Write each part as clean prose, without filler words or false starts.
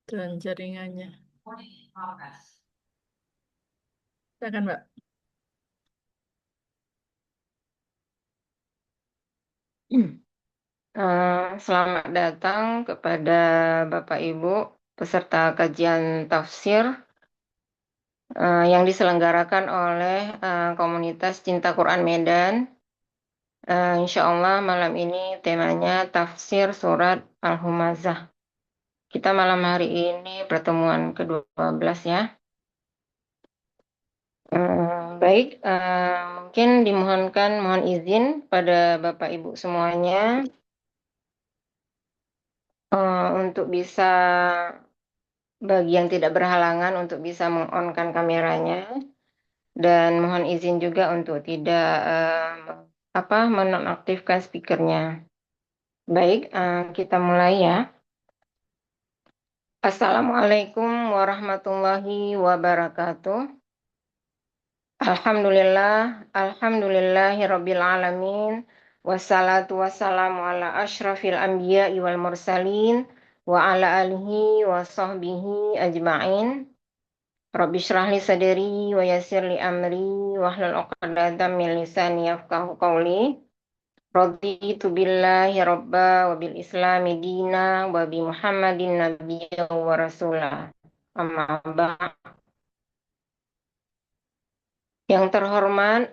dan jaringannya. Silakan, Mbak. Selamat datang kepada Bapak Ibu peserta kajian tafsir yang diselenggarakan oleh komunitas Cinta Quran Medan. Insya Allah malam ini temanya tafsir surat Al-Humazah. Kita malam hari ini pertemuan ke-12 ya. Baik, mungkin mohon izin pada Bapak Ibu semuanya untuk bisa bagi yang tidak berhalangan untuk bisa meng-on-kan kameranya dan mohon izin juga untuk tidak menonaktifkan speakernya. Baik, kita mulai ya. Assalamualaikum warahmatullahi wabarakatuh. Alhamdulillahirabbil alamin. Wassalatu wassalamu ala asyrafil anbiya'i wal mursalin wa ala alihi wa sahbihi ajma'in. Rabbi shrah li sadri wa yassir li amri wahlul 'uqdatam min lisani yafqahu qawli. Raditu billahi rabba wa bil islami dina wa bi Muhammadin nabiyya wa rasulah. Amma ba'd. Yang terhormat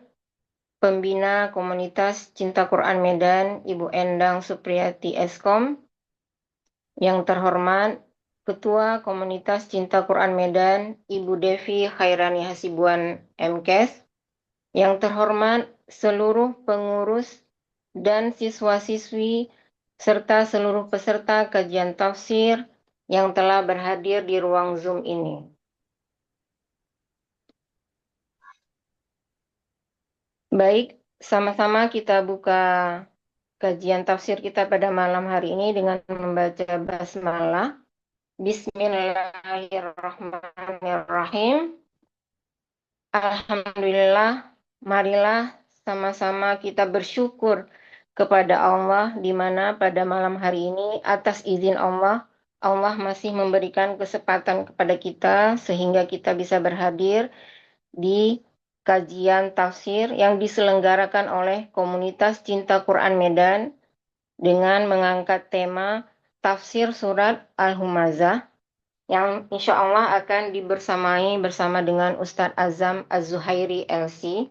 Pembina Komunitas Cinta Quran Medan, Ibu Endang Supriyati Eskom. Yang terhormat Ketua Komunitas Cinta Quran Medan, Ibu Devi Khairani Hasibuan MKes. Yang terhormat seluruh pengurus dan siswa-siswi serta seluruh peserta kajian tafsir yang telah berhadir di ruang Zoom ini. Baik, sama-sama kita buka kajian tafsir kita pada malam hari ini dengan membaca basmalah. Bismillahirrahmanirrahim. Alhamdulillah, marilah sama-sama kita bersyukur kepada Allah di mana pada malam hari ini atas izin Allah, Allah masih memberikan kesempatan kepada kita sehingga kita bisa berhadir di kajian tafsir yang diselenggarakan oleh Komunitas Cinta Quran Medan dengan mengangkat tema tafsir surat Al-Humazah yang insya Allah akan dibersamai bersama dengan Ustadz Azam Az-Zuhairi LC.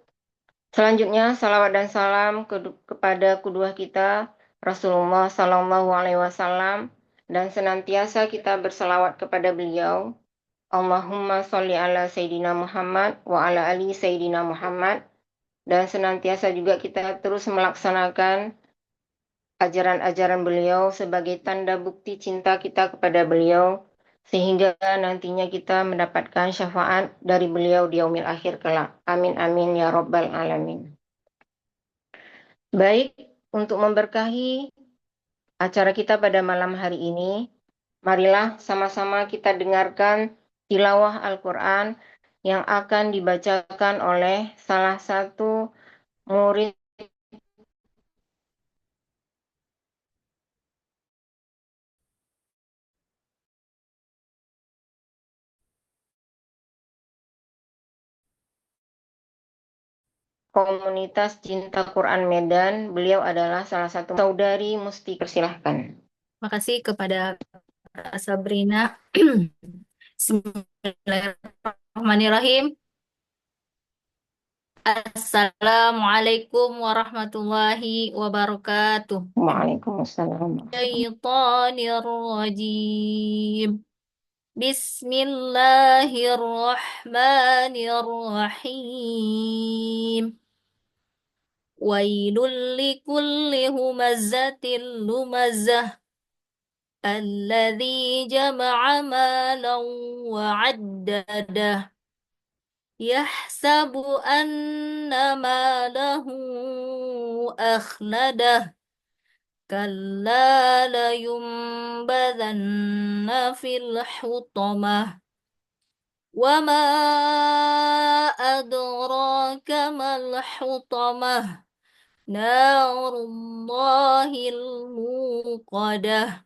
Selanjutnya, salawat dan salam kepada kedua kita, Rasulullah Sallallahu Alaihi Wasallam, dan senantiasa kita berselawat kepada beliau. Allahumma sholli ala Sayyidina Muhammad wa ala ali Sayyidina Muhammad. Dan senantiasa juga kita terus melaksanakan ajaran-ajaran beliau sebagai tanda bukti cinta kita kepada beliau, sehingga nantinya kita mendapatkan syafaat dari beliau di yaumil akhir kelak. Amin amin ya rabbal alamin. Baik, untuk memberkahi acara kita pada malam hari ini, marilah sama-sama kita dengarkan tilawah Al-Quran yang akan dibacakan oleh salah satu murid Komunitas Cinta Quran Medan. Beliau adalah salah satu saudari Musti. Persilahkan. Makasih kepada Kak Sabrina. Bismillahirrahmanirrahim. Assalamualaikum warahmatullahi wabarakatuh. Waalaikumsalam. Syaitanirrajim. Bismillahirrahmanirrahim. Wailul likulli humazatin lumazah. Alladzi jama'a malan wa'addadah. Yahsabu anna malahu akhladah. Kalla layumbadanna fil hutamah. Wa ma adraka mal hutamah. Narullahil muqadah.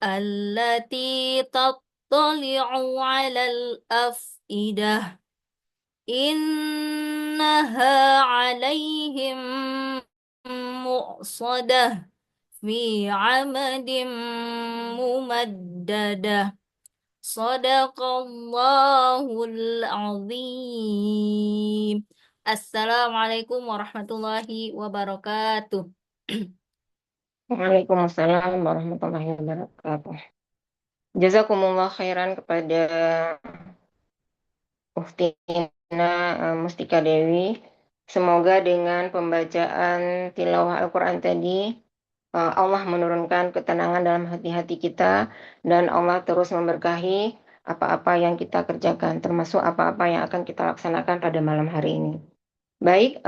Allati تطلع على الأفئدة إنها عليهم مؤصدة في عمد ممددة صدق الله العظيم. Assalamualaikum warahmatullahi wabarakatuh. Waalaikumsalam warahmatullahi wabarakatuh. Jazakumullah khairan kepada Uftina Mustika Dewi. Semoga dengan pembacaan tilawah Al-Quran tadi, Allah menurunkan ketenangan dalam hati-hati kita, dan Allah terus memberkahi apa-apa yang kita kerjakan, termasuk apa-apa yang akan kita laksanakan pada malam hari ini. Baik,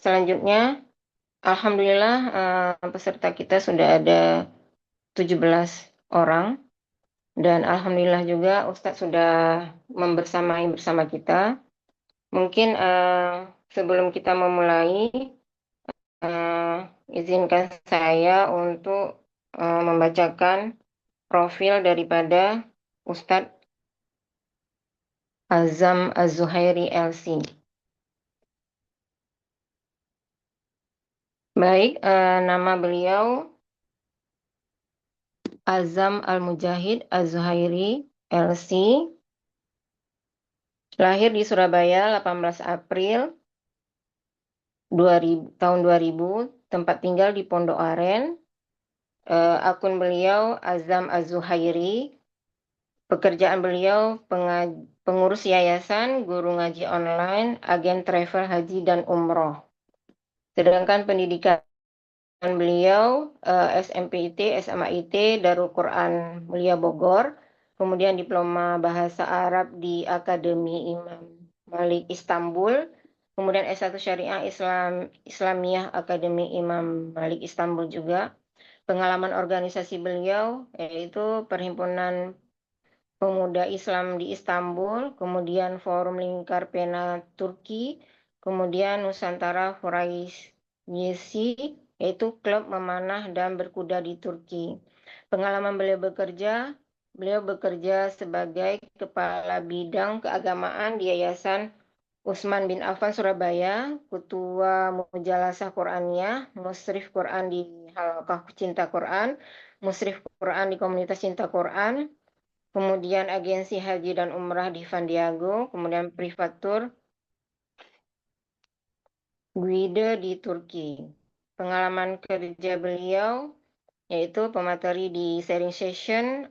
selanjutnya, Alhamdulillah peserta kita sudah ada 17 orang. Dan Alhamdulillah juga Ustadz sudah membersamai bersama kita. Mungkin sebelum kita memulai, izinkan saya untuk membacakan profil daripada Ustadz Azam Az-Zuhairi LC. Baik, nama beliau Azam Al-Mujahid Az-Zuhairi LC. Lahir di Surabaya 18 April tahun 2000, tempat tinggal di Pondok Aren. Akun beliau Azam Az-Zuhairi. Pekerjaan beliau pengurus yayasan, guru ngaji online, agen travel haji dan umroh. Sedangkan pendidikan beliau SMPIT, SMAIT, Darul Quran Mulia Bogor, kemudian diploma bahasa Arab di Akademi Imam Malik Istanbul, kemudian S1 Syariah Islamiyah Akademi Imam Malik Istanbul juga. Pengalaman organisasi beliau yaitu Perhimpunan Pemuda Islam di Istanbul, kemudian Forum Lingkar Pena Turki, kemudian Nusantara Yesi, yaitu klub memanah dan berkuda di Turki. Pengalaman beliau bekerja sebagai Kepala Bidang Keagamaan di Yayasan Utsman bin Affan Surabaya, Ketua Mujalasah Quraniyah, Musyrif Quran di Halaqah Cinta Quran, Musyrif Quran di Komunitas Cinta Quran, kemudian Agensi Haji dan Umrah di Van Diego, kemudian Privatur Guide di Turki. Pengalaman kerja beliau yaitu pemateri di sharing session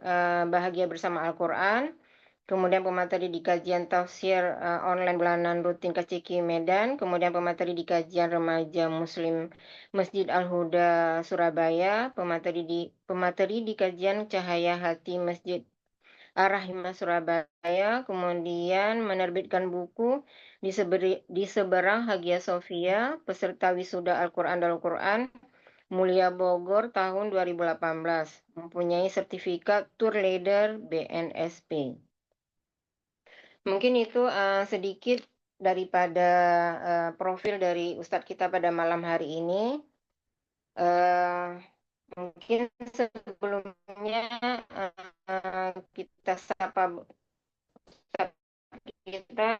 Bahagia Bersama Al-Quran, kemudian pemateri di kajian tafsir online bulanan rutin KCQ Medan, kemudian pemateri di kajian remaja Muslim Masjid Al-Huda Surabaya, pemateri di kajian Cahaya Hati Masjid Ar-Rahimah Surabaya, kemudian menerbitkan buku di seberang Hagia Sophia, peserta wisuda Al-Quran Darul Quran Mulia Bogor tahun 2018, mempunyai sertifikat Tour Leader BNSP. Mungkin itu sedikit daripada profil dari Ustadz kita pada malam hari ini. Mungkin sebelumnya kita sapa kita,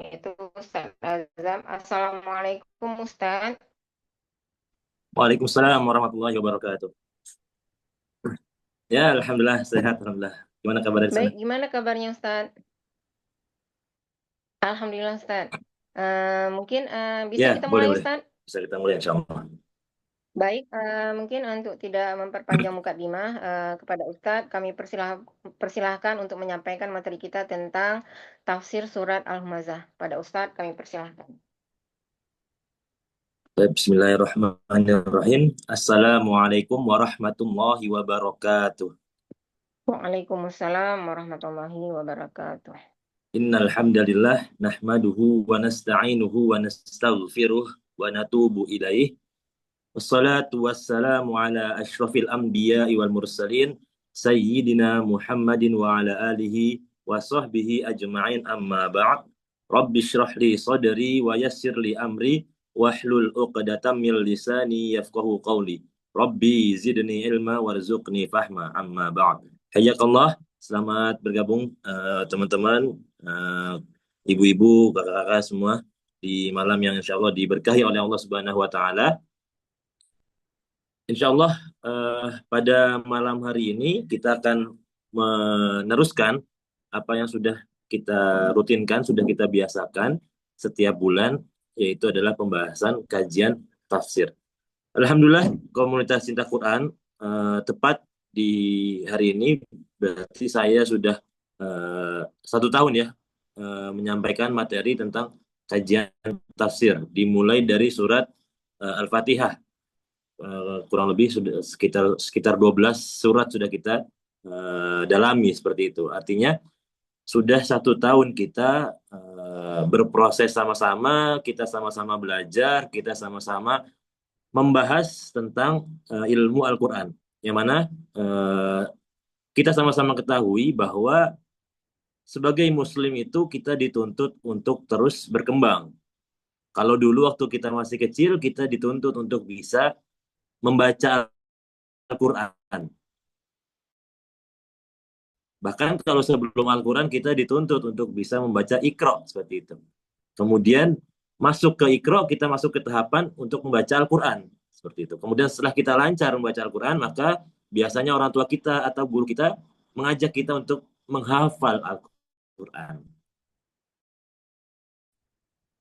yaitu Ustadz Azam. Assalamualaikum Ustadz. Waalaikumsalam warahmatullahi wabarakatuh. Ya, alhamdulillah sehat, alhamdulillah. Gimana kabarnya di sana? Baik, gimana kabarnya Ustadz? Alhamdulillah Ustadz. Mungkin bisa Ya, kita boleh, mulai boleh. Ustadz? Bisa kita mulai insyaallah. Baik, mungkin untuk tidak memperpanjang mukadimah kepada Ustadz, kami persilahkan untuk menyampaikan materi kita tentang tafsir surat Al-Humazah. Pada Ustadz, kami persilahkan. Baik, bismillahirrahmanirrahim. Assalamualaikum warahmatullahi wabarakatuh. Waalaikumsalam warahmatullahi wabarakatuh. Innal hamdalillah nahmaduhu wa nasta'inuhu wa nastaghfiruh wa natubu ilaih. Wassalatu wassalamu ala asyrafil anbiya'i wal mursalin sayyidina Muhammadin wa ala alihi wa sahbihi ajma'in amma ba'd. Rabbi shrah li sadri wa yassir li amri wahlul 'uqdatam min lisani yafqahu qawli. Rabbi zidni ilma warzuqni fahma amma ba'd. Hayakallah, selamat bergabung teman-teman, ibu-ibu, kakak-kakak semua di malam yang insya Allah diberkahi oleh Allah Subhanahu Wa Taala. Insya Allah pada malam hari ini kita akan meneruskan apa yang sudah kita rutinkan, sudah kita biasakan setiap bulan, yaitu adalah pembahasan kajian tafsir. Alhamdulillah, komunitas cinta Quran tepat di hari ini berarti saya sudah 1 tahun ya menyampaikan materi tentang kajian tafsir, dimulai dari surat Al-Fatihah. Kurang lebih sudah sekitar 12 surat sudah kita dalami seperti itu. Artinya sudah 1 tahun kita berproses sama-sama, kita sama-sama belajar, kita sama-sama membahas tentang ilmu Al-Quran, yang mana kita sama-sama ketahui bahwa sebagai Muslim itu kita dituntut untuk terus berkembang. Kalau dulu waktu kita masih kecil, kita dituntut untuk bisa membaca Al-Quran. Bahkan kalau sebelum Al-Quran kita dituntut untuk bisa membaca Iqra, seperti itu. Kemudian masuk ke Iqra, kita masuk ke tahapan untuk membaca Al-Quran, seperti itu. Kemudian setelah kita lancar membaca Al-Quran, maka biasanya orang tua kita atau guru kita mengajak kita untuk menghafal Al-Quran.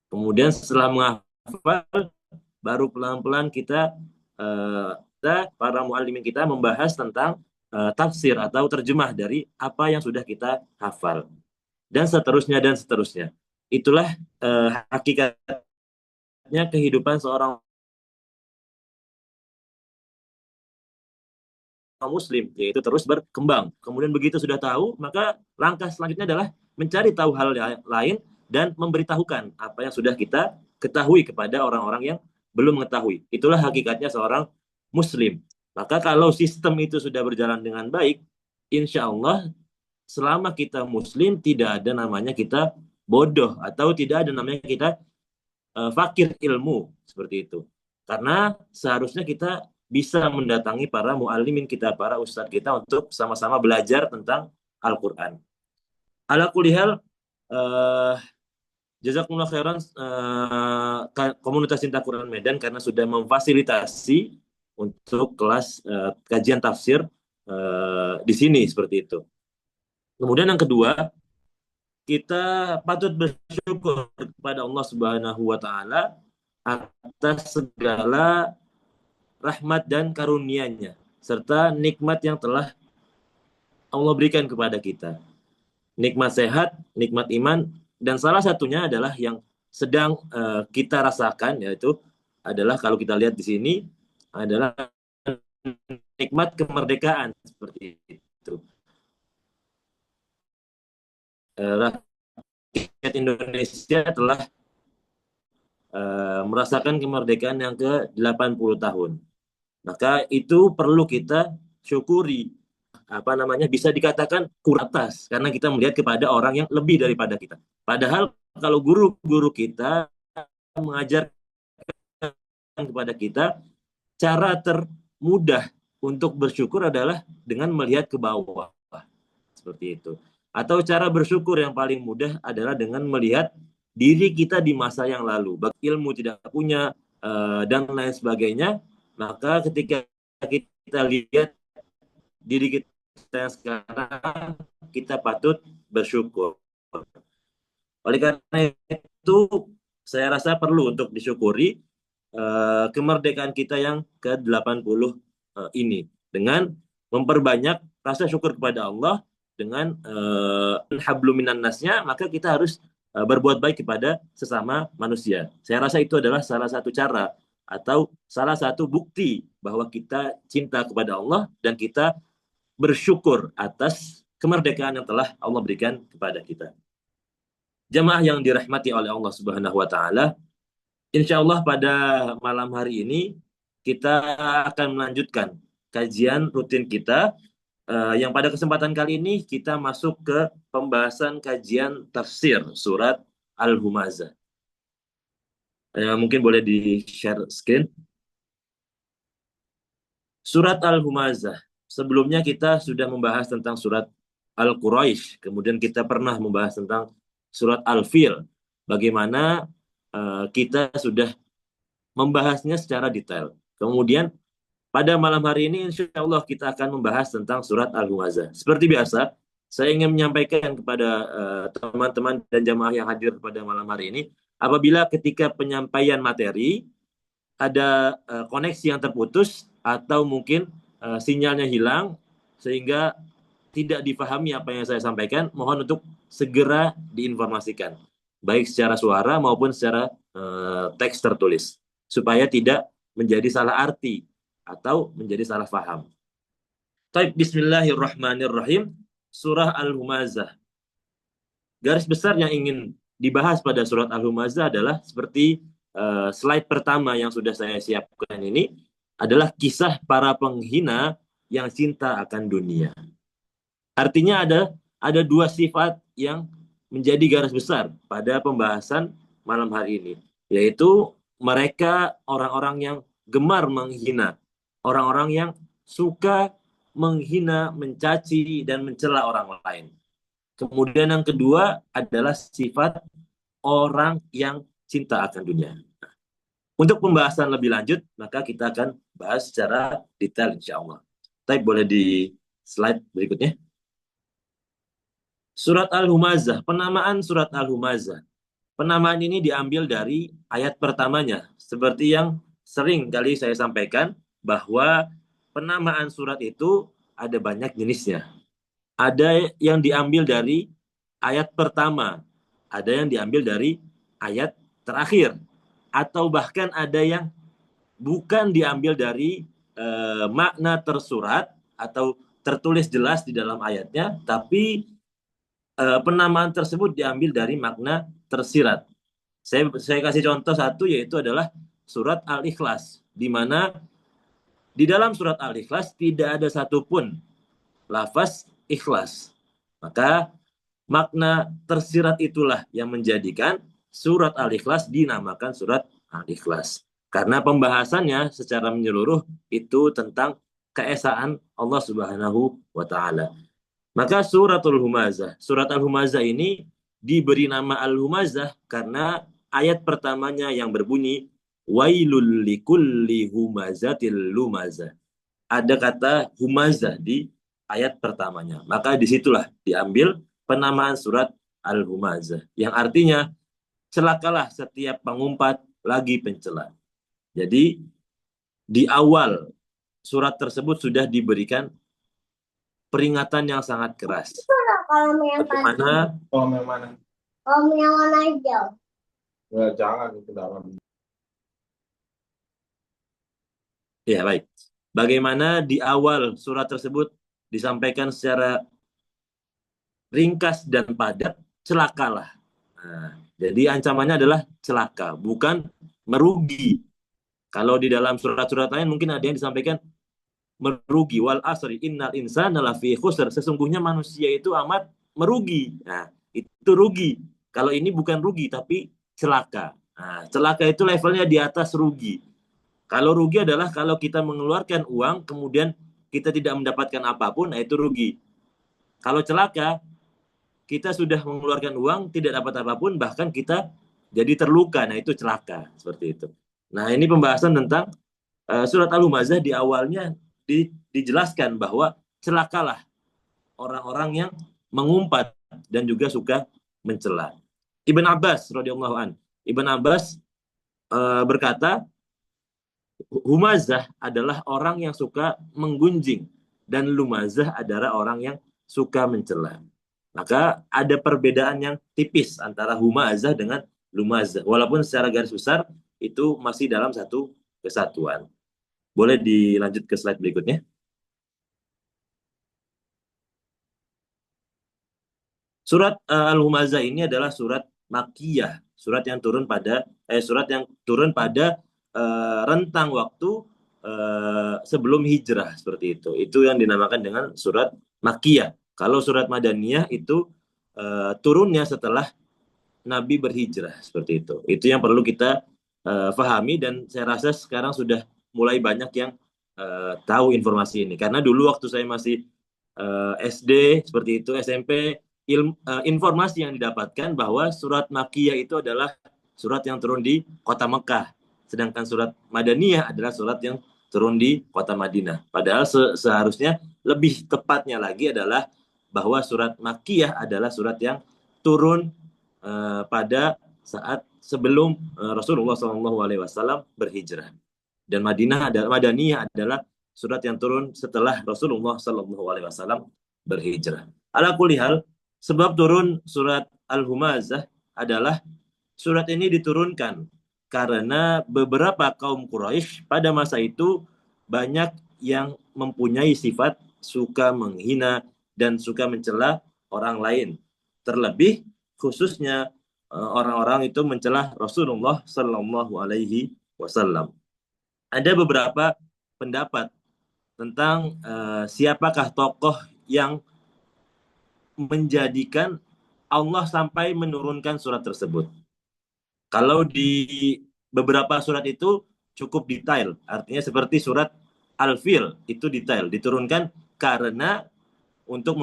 Kemudian setelah menghafal, baru pelan-pelan kita para muallimin kita membahas tentang tafsir atau terjemah dari apa yang sudah kita hafal, dan seterusnya dan seterusnya. Itulah hakikatnya kehidupan seorang Muslim, yaitu terus berkembang. Kemudian begitu sudah tahu, maka langkah selanjutnya adalah mencari tahu hal lain dan memberitahukan apa yang sudah kita ketahui kepada orang-orang yang belum mengetahui. Itulah hakikatnya seorang Muslim. Maka kalau sistem itu sudah berjalan dengan baik, insya Allah selama kita Muslim tidak ada namanya kita bodoh atau tidak ada namanya kita fakir ilmu, seperti itu. Karena seharusnya kita bisa mendatangi para muallimin kita, para ustadz kita untuk sama-sama belajar tentang Al-Quran. Ala kulli hal, jazakumullah khairan komunitas cinta Quran Medan karena sudah memfasilitasi untuk kelas kajian tafsir di sini, seperti itu. Kemudian yang kedua, kita patut bersyukur kepada Allah Subhanahu wa Ta'ala atas segala rahmat dan karunia-Nya serta nikmat yang telah Allah berikan kepada kita. Nikmat sehat, nikmat iman, dan salah satunya adalah yang sedang kita rasakan, yaitu adalah kalau kita lihat di sini adalah nikmat kemerdekaan, seperti itu. Rakyat Indonesia telah merasakan kemerdekaan yang ke-80 tahun. Maka itu perlu kita syukuri. Bisa dikatakan kuratas karena kita melihat kepada orang yang lebih daripada kita. Padahal kalau guru-guru kita mengajarkan kepada kita, cara termudah untuk bersyukur adalah dengan melihat ke bawah. Seperti itu. Atau cara bersyukur yang paling mudah adalah dengan melihat diri kita di masa yang lalu. Ilmu tidak punya dan lain sebagainya. Maka ketika kita lihat diri kita yang sekarang, kita patut bersyukur. Oleh karena itu, saya rasa perlu untuk disyukuri kemerdekaan kita yang ke-80 ini dengan memperbanyak rasa syukur kepada Allah dengan hablum minan nasnya, maka kita harus berbuat baik kepada sesama manusia. Saya rasa itu adalah salah satu cara atau salah satu bukti bahwa kita cinta kepada Allah dan kita bersyukur atas kemerdekaan yang telah Allah berikan kepada kita. Jamaah yang dirahmati oleh Allah Subhanahu wa Ta'ala, insya Allah pada malam hari ini kita akan melanjutkan kajian rutin kita yang pada kesempatan kali ini kita masuk ke pembahasan kajian tafsir surat Al-Humazah. Mungkin boleh di-share screen. Surat Al-Humazah. sebelumnya kita sudah membahas tentang surat Al-Quraisy, kemudian kita pernah membahas tentang surat Al-Fil. Bagaimana kita sudah membahasnya secara detail. Kemudian pada malam hari ini insya Allah kita akan membahas tentang surat Al-Humazah. Seperti biasa, saya ingin menyampaikan kepada teman-teman dan jamaah yang hadir pada malam hari ini, apabila ketika penyampaian materi ada koneksi yang terputus atau mungkin sinyalnya hilang sehingga tidak difahami apa yang saya sampaikan, mohon untuk segera diinformasikan, baik secara suara maupun secara teks tertulis, supaya tidak menjadi salah arti atau menjadi salah faham. Baik, bismillahirrahmanirrahim. Surah Al-Humazah. Garis besar yang ingin dibahas pada surat Al-Humazah adalah seperti slide pertama yang sudah saya siapkan ini, adalah kisah para penghina yang cinta akan dunia. Artinya ada dua sifat yang menjadi garis besar pada pembahasan malam hari ini, yaitu mereka orang-orang yang gemar menghina, orang-orang yang suka menghina, mencaci, dan mencela orang lain. Kemudian yang kedua adalah sifat orang yang cinta akan dunia. Untuk pembahasan lebih lanjut, maka kita akan bahas secara detail insya Allah. Tapi boleh di slide berikutnya. Surat Al-Humazah, penamaan surat Al-Humazah. Penamaan ini diambil dari ayat pertamanya. Seperti yang sering kali saya sampaikan, bahwa penamaan surat itu ada banyak jenisnya. Ada yang diambil dari ayat pertama, ada yang diambil dari ayat terakhir, atau bahkan ada yang bukan diambil dari makna tersurat atau tertulis jelas di dalam ayatnya, tapi penamaan tersebut diambil dari makna tersirat. Saya kasih contoh satu, yaitu adalah surat Al-Ikhlas, di mana di dalam surat Al-Ikhlas tidak ada satupun lafaz ikhlas. Maka makna tersirat itulah yang menjadikan surat Al-Ikhlas dinamakan surat Al-Ikhlas. Karena pembahasannya secara menyeluruh itu tentang keesaan Allah Subhanahu wa Ta'ala. Maka surat Al-Humazah ini diberi nama Al-Humazah karena ayat pertamanya yang berbunyi wailul likulli humazatil lumazah. Ada kata humazah di ayat pertamanya. Maka disitulah diambil penamaan surat Al-Humazah, yang artinya celakalah setiap pengumpat lagi pencela. Jadi di awal surat tersebut sudah diberikan peringatan yang sangat keras. Bagaimana? Kolam yang mana? Kolam yang mana aja? Ya, jangan itu dalam. Ya, baik. Bagaimana di awal surat tersebut disampaikan secara ringkas dan padat, celakalah. Nah, jadi ancamannya adalah celaka, bukan merugi. Kalau di dalam surat-surat lain mungkin ada yang disampaikan merugi. Wal asri innal insana lafi khusr. Sesungguhnya manusia itu amat merugi. Nah, itu rugi. Kalau ini bukan rugi tapi celaka. Nah, celaka itu levelnya di atas rugi. Kalau rugi adalah kalau kita mengeluarkan uang kemudian kita tidak mendapatkan apapun, nah itu rugi. Kalau celaka, kita sudah mengeluarkan uang, tidak dapat apapun, bahkan kita jadi terluka. Nah, itu celaka. Seperti itu. Nah, ini pembahasan tentang surat Al-Humazah. Di awalnya dijelaskan bahwa celakalah orang-orang yang mengumpat dan juga suka mencela. Ibn Abbas radhiyallahu an. Ibn Abbas berkata, Humazah adalah orang yang suka menggunjing dan Lumazah adalah orang yang suka mencela. Maka ada perbedaan yang tipis antara Humazah dengan Lumazah. Walaupun secara garis besar itu masih dalam satu kesatuan. Boleh dilanjut ke slide berikutnya. Surat Al-Humazah ini adalah surat Makkiyah, surat yang turun pada rentang waktu sebelum hijrah, seperti itu. Itu yang dinamakan dengan surat Makkiyah. Kalau surat Madaniyah itu turunnya setelah Nabi berhijrah, seperti itu. Itu yang perlu kita pahami, dan saya rasa sekarang sudah mulai banyak yang tahu informasi ini. Karena dulu waktu saya masih SD seperti itu, SMP, informasi yang didapatkan bahwa surat Makkiyah itu adalah surat yang turun di kota Mekah, sedangkan surat Madaniyah adalah surat yang turun di kota Madinah. Padahal seharusnya lebih tepatnya lagi adalah bahwa surat Makkiyah adalah surat yang turun pada saat sebelum Rasulullah SAW berhijrah. Dan Madaniyah adalah surat yang turun setelah Rasulullah SAW berhijrah. Ala kulli hal, sebab turun surat Al-Humazah adalah surat ini diturunkan karena beberapa kaum Quraisy pada masa itu banyak yang mempunyai sifat suka menghina dan suka mencela orang lain. Terlebih khususnya orang-orang itu mencela Rasulullah Sallallahu Alaihi Wasallam. Ada beberapa pendapat tentang siapakah tokoh yang menjadikan Allah sampai menurunkan surat tersebut. Kalau di beberapa surat itu cukup detail, artinya seperti surat Al-Fil itu detail, diturunkan karena untuk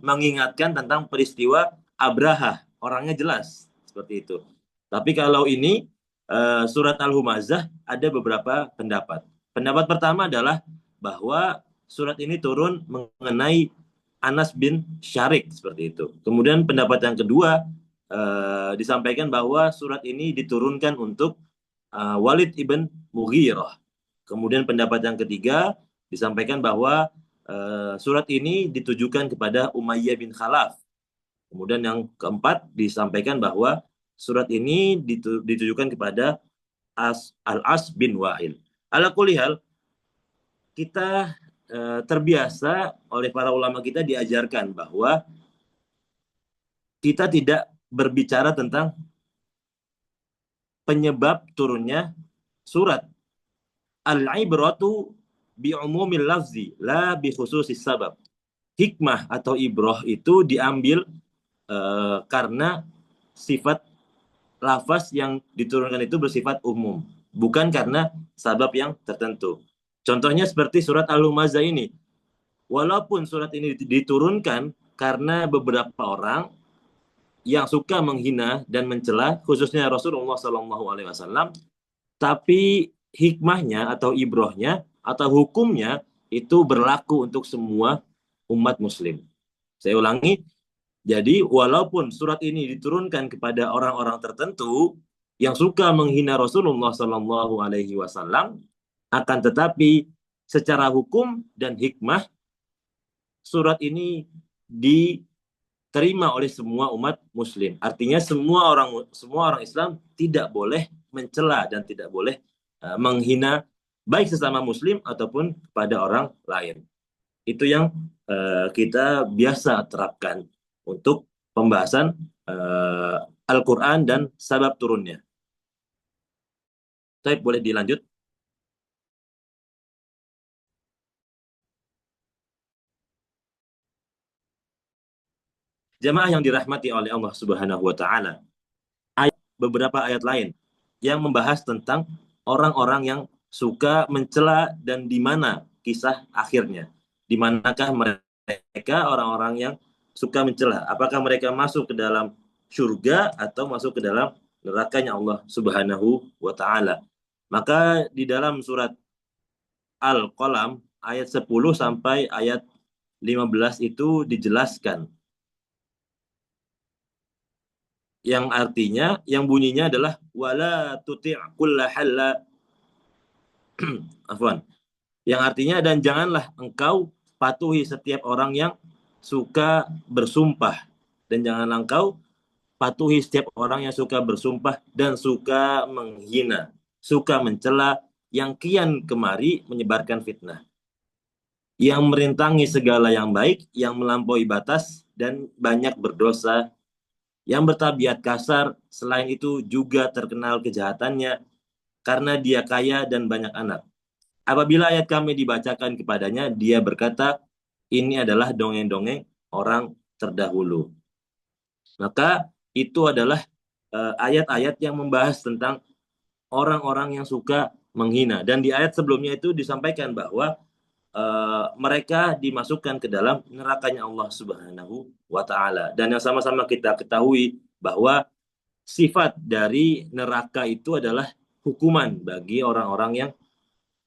mengingatkan tentang peristiwa Abraha, orangnya jelas seperti itu. Tapi kalau ini surat Al-Humazah ada beberapa pendapat. Pendapat pertama adalah bahwa surat ini turun mengenai Anas bin Syarik seperti itu. Kemudian pendapat yang kedua disampaikan bahwa surat ini diturunkan untuk Walid ibn Mughirah. Kemudian pendapat yang ketiga disampaikan bahwa surat ini ditujukan kepada Umayyah bin Khalaf. Kemudian yang keempat disampaikan bahwa surat ini ditujukan kepada Al-As bin Wa'il. Ala kulli hal, kita terbiasa oleh para ulama kita diajarkan bahwa kita tidak berbicara tentang penyebab turunnya surat. Al-ibratu bi'umumil lafzi la bi khususis sabab. Hikmah atau ibroh itu diambil karena sifat lafaz yang diturunkan itu bersifat umum, bukan karena sabab yang tertentu. Contohnya seperti surat Al-Humazah ini. Walaupun surat ini diturunkan karena beberapa orang yang suka menghina dan mencela, khususnya Rasulullah SAW, tapi hikmahnya atau ibrohnya atau hukumnya itu berlaku untuk semua umat muslim. Saya ulangi, jadi walaupun surat ini diturunkan kepada orang-orang tertentu yang suka menghina Rasulullah SAW, akan tetapi secara hukum dan hikmah surat ini diterima oleh semua umat muslim. Artinya semua orang Islam tidak boleh mencela dan tidak boleh menghina baik sesama muslim ataupun kepada orang lain. Itu yang kita biasa terapkan untuk pembahasan Al-Quran dan sabab turunnya. Baik, boleh dilanjut. Jamaah yang dirahmati oleh Allah Subhanahu wa taala. Beberapa ayat lain yang membahas tentang orang-orang yang suka mencela dan di mana kisah akhirnya. Di manakah mereka orang-orang yang suka mencela? Apakah mereka masuk ke dalam surga atau masuk ke dalam nerakanya Allah Subhanahu wa taala? Maka di dalam surat Al-Qalam ayat 10 sampai ayat 15 itu dijelaskan, yang artinya, yang bunyinya adalah wala tuti' kulla halla afwan, yang artinya dan janganlah engkau patuhi setiap orang yang suka bersumpah, dan janganlah engkau patuhi setiap orang yang suka bersumpah dan suka menghina, suka mencela, yang kian kemari menyebarkan fitnah, yang merintangi segala yang baik, yang melampaui batas dan banyak berdosa, yang bertabiat kasar, selain itu juga terkenal kejahatannya karena dia kaya dan banyak anak. Apabila ayat kami dibacakan kepadanya, dia berkata, ini adalah dongeng-dongeng orang terdahulu. Maka itu adalah ayat-ayat yang membahas tentang orang-orang yang suka menghina. Dan di ayat sebelumnya itu disampaikan bahwa mereka dimasukkan ke dalam nerakanya Allah Subhanahu wa taala. Dan yang sama-sama kita ketahui bahwa sifat dari neraka itu adalah hukuman bagi orang-orang yang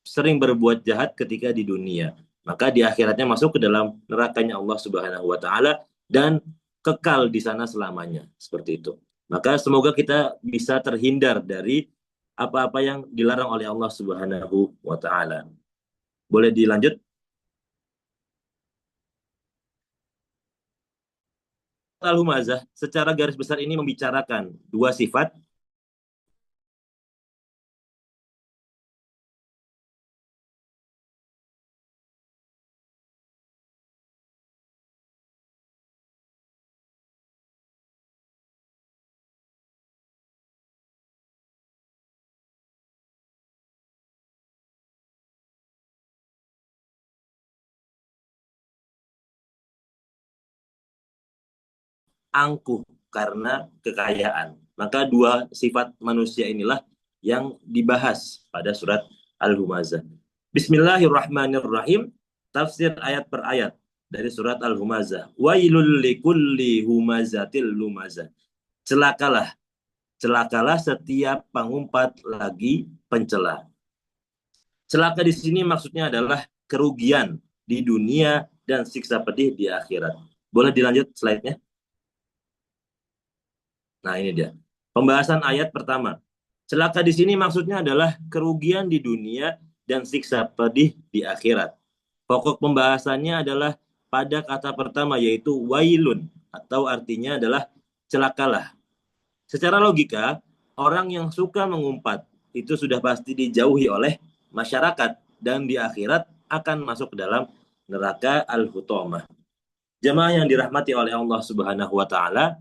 sering berbuat jahat ketika di dunia. Maka di akhiratnya masuk ke dalam nerakanya Allah Subhanahu wa taala dan kekal di sana selamanya. Seperti itu. Maka semoga kita bisa terhindar dari apa-apa yang dilarang oleh Allah Subhanahu wa taala. Boleh dilanjut? Al-Humazah secara garis besar ini membicarakan dua sifat. Angkuh karena kekayaan. Maka dua sifat manusia inilah yang dibahas pada surat Al-Humazah. Bismillahirrahmanirrahim. Tafsir ayat per ayat dari surat Al-Humazah. Wailul likulli humazatil lumazah. Celakalah, celakalah setiap pengumpat lagi pencela. Celaka di sini maksudnya adalah kerugian di dunia dan siksa pedih di akhirat. Boleh dilanjut slide-nya? Nah, ini dia. Pembahasan ayat pertama. Celaka di sini maksudnya adalah kerugian di dunia dan siksa pedih di akhirat. Pokok pembahasannya adalah pada kata pertama yaitu wailun atau artinya adalah celakalah. Secara logika, orang yang suka mengumpat itu sudah pasti dijauhi oleh masyarakat dan di akhirat akan masuk ke dalam neraka al-hutamah. Jemaah yang dirahmati oleh Allah Subhanahu wa taala,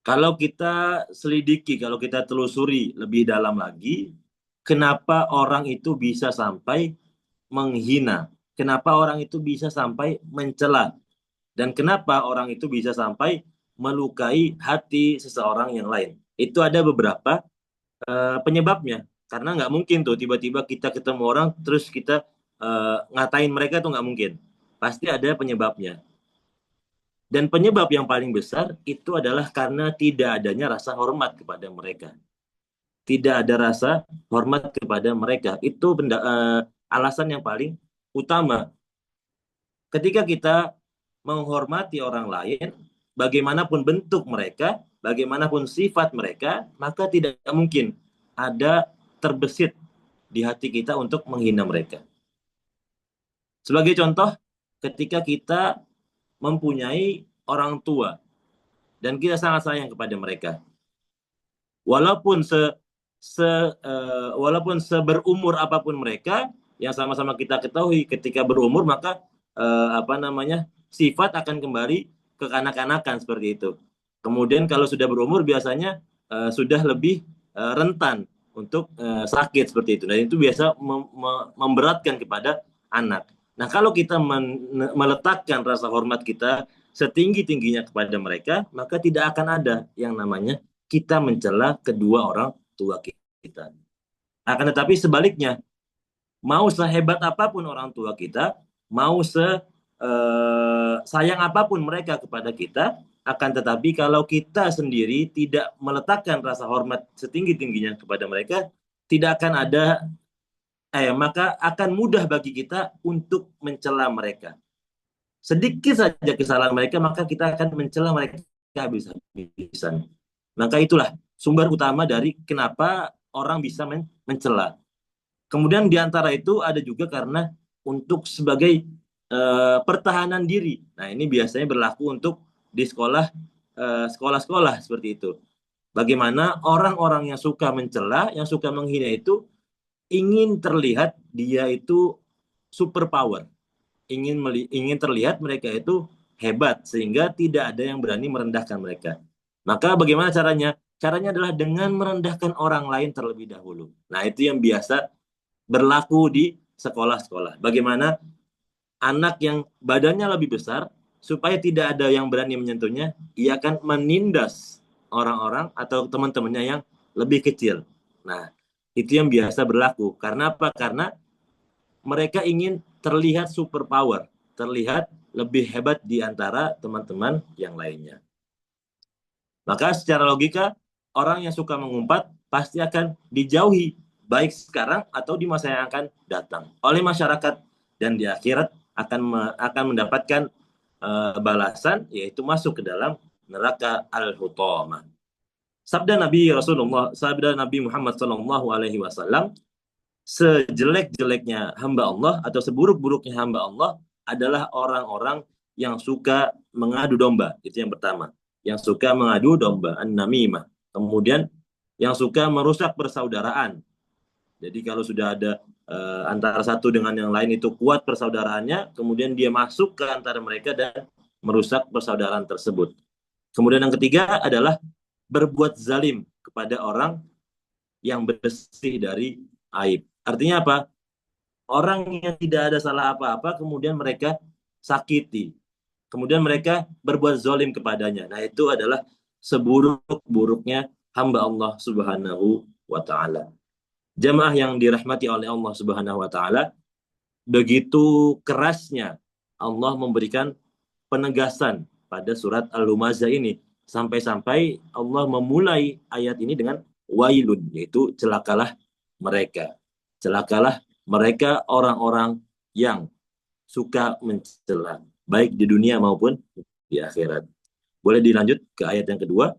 kalau kita selidiki, kalau kita telusuri lebih dalam lagi, kenapa orang itu bisa sampai menghina? Kenapa orang itu bisa sampai mencela? Dan kenapa orang itu bisa sampai melukai hati seseorang yang lain? Itu ada beberapa penyebabnya. Karena nggak mungkin tuh tiba-tiba kita ketemu orang terus kita ngatain mereka tuh nggak mungkin. Pasti ada penyebabnya. Dan penyebab yang paling besar itu adalah karena tidak adanya rasa hormat kepada mereka. Tidak ada rasa hormat kepada mereka. Itu alasan yang paling utama. Ketika kita menghormati orang lain, bagaimanapun bentuk mereka, bagaimanapun sifat mereka, maka tidak mungkin ada terbesit di hati kita untuk menghina mereka. Sebagai contoh, ketika kita mempunyai orang tua dan kita sangat sayang kepada mereka. Walaupun walaupun seberumur apapun mereka, yang sama-sama kita ketahui ketika berumur maka sifat akan kembali ke kanak-kanakan seperti itu. Kemudian kalau sudah berumur biasanya sudah lebih rentan untuk sakit seperti itu. Dan itu biasa memberatkan kepada anak. Nah, kalau kita meletakkan rasa hormat kita setinggi-tingginya kepada mereka, maka tidak akan ada yang namanya kita mencela kedua orang tua kita. Akan tetapi sebaliknya, mau sehebat apapun orang tua kita, mau sayang apapun mereka kepada kita, akan tetapi kalau kita sendiri tidak meletakkan rasa hormat setinggi-tingginya kepada mereka, tidak akan ada maka akan mudah bagi kita untuk mencela mereka. Sedikit saja kesalahan mereka, maka kita akan mencela mereka habis-habisan. Maka itulah sumber utama dari kenapa orang bisa mencela. Kemudian di antara itu ada juga karena untuk sebagai pertahanan diri. Nah, ini biasanya berlaku untuk di sekolah-sekolah seperti itu. Bagaimana orang-orang yang suka mencela, yang suka menghina itu ingin terlihat dia itu super power, ingin terlihat mereka itu hebat sehingga tidak ada yang berani merendahkan mereka. Maka bagaimana caranya? Caranya adalah dengan merendahkan orang lain terlebih dahulu. Nah, itu yang biasa berlaku di sekolah-sekolah. Bagaimana anak yang badannya lebih besar supaya tidak ada yang berani menyentuhnya, ia akan menindas orang-orang atau teman-temannya yang lebih kecil. Nah, itu yang biasa berlaku. Karena apa? Karena mereka ingin terlihat superpower, terlihat lebih hebat di antara teman-teman yang lainnya. Maka secara logika, orang yang suka mengumpat pasti akan dijauhi, baik sekarang atau di masa yang akan datang, oleh masyarakat, dan di akhirat akan mendapatkan balasan, yaitu masuk ke dalam neraka al-hutamah. Sabda Nabi Muhammad SAW, sejelek-jeleknya hamba Allah atau seburuk-buruknya hamba Allah adalah orang-orang yang suka mengadu domba. Itu yang pertama. Yang suka mengadu domba, an-namimah. Kemudian yang suka merusak persaudaraan. Jadi kalau sudah ada antara satu dengan yang lain itu kuat persaudaraannya, kemudian dia masuk ke antara mereka dan merusak persaudaraan tersebut. Kemudian yang ketiga adalah berbuat zalim kepada orang yang bersih dari aib. Artinya apa? Orang yang tidak ada salah apa-apa, kemudian mereka sakiti. Kemudian mereka berbuat zalim kepadanya. Nah, itu adalah seburuk-buruknya hamba Allah Subhanahu wa Ta'ala. Jamaah yang dirahmati oleh Allah Subhanahu wa Ta'ala, begitu kerasnya Allah memberikan penegasan pada surat Al-Lumazah ini, sampai-sampai Allah memulai ayat ini dengan wailun, yaitu celakalah mereka. Celakalah mereka orang-orang yang suka mencela, baik di dunia maupun di akhirat. Boleh dilanjut ke ayat yang kedua.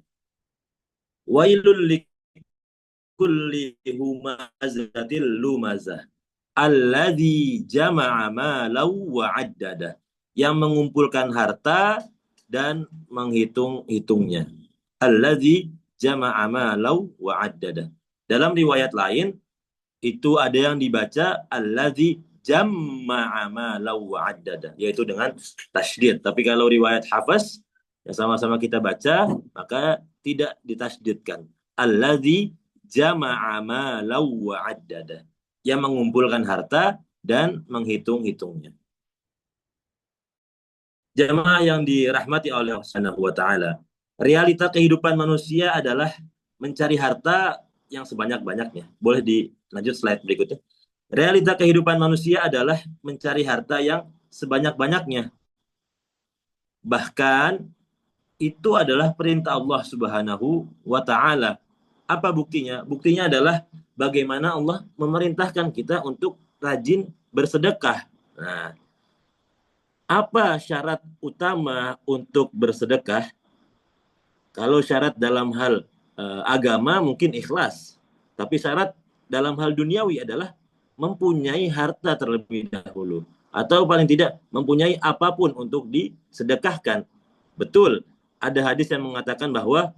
Wailul likulli humazatil lumazah alladzi jama'a malau wa addada, yang mengumpulkan harta dan menghitung-hitungnya. Alladzi jama'a malau wa addada. Dalam riwayat lain itu ada yang dibaca alladzi jama'a malau wa addada, yaitu dengan tasydid. Tapi kalau riwayat Hafs yang sama-sama kita baca, maka tidak ditasydidkan. Alladzi jama'a malau wa addada, yang mengumpulkan harta dan menghitung-hitungnya. Jamaah yang dirahmati oleh Allah Subhanahu wa Ta'ala, realita kehidupan manusia adalah mencari harta yang sebanyak-banyaknya. Boleh dilanjut slide berikutnya. Realita kehidupan manusia adalah mencari harta yang sebanyak-banyaknya. Bahkan itu adalah perintah Allah Subhanahu wa Ta'ala. Apa buktinya? Buktinya adalah bagaimana Allah memerintahkan kita untuk rajin bersedekah. Nah, apa syarat utama untuk bersedekah? Kalau syarat dalam hal agama mungkin ikhlas, tapi syarat dalam hal duniawi adalah mempunyai harta terlebih dahulu, atau paling tidak mempunyai apapun untuk disedekahkan. Betul, ada hadis yang mengatakan bahwa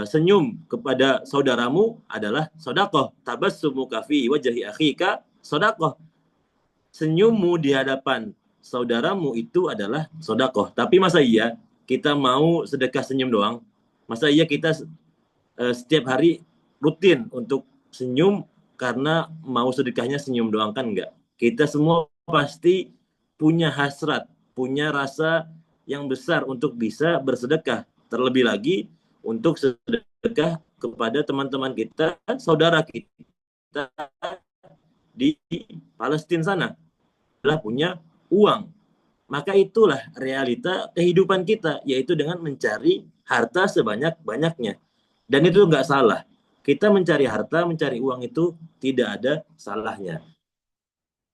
senyum kepada saudaramu adalah sedekah. Tabassumuka fi wajhi akhika sedekah. Senyummu di hadapan saudaramu itu adalah sedekah. Tapi masa iya kita mau sedekah senyum doang? Masa iya kita setiap hari rutin untuk senyum karena mau sedekahnya senyum doang? Kan enggak. Kita semua pasti punya hasrat, punya rasa yang besar untuk bisa bersedekah. Terlebih lagi untuk sedekah kepada teman-teman kita, saudara kita di Palestina sana, adalah punya uang. Maka itulah realita kehidupan kita, yaitu dengan mencari harta sebanyak-banyaknya. Dan itu nggak salah. Kita mencari harta, mencari uang itu tidak ada salahnya.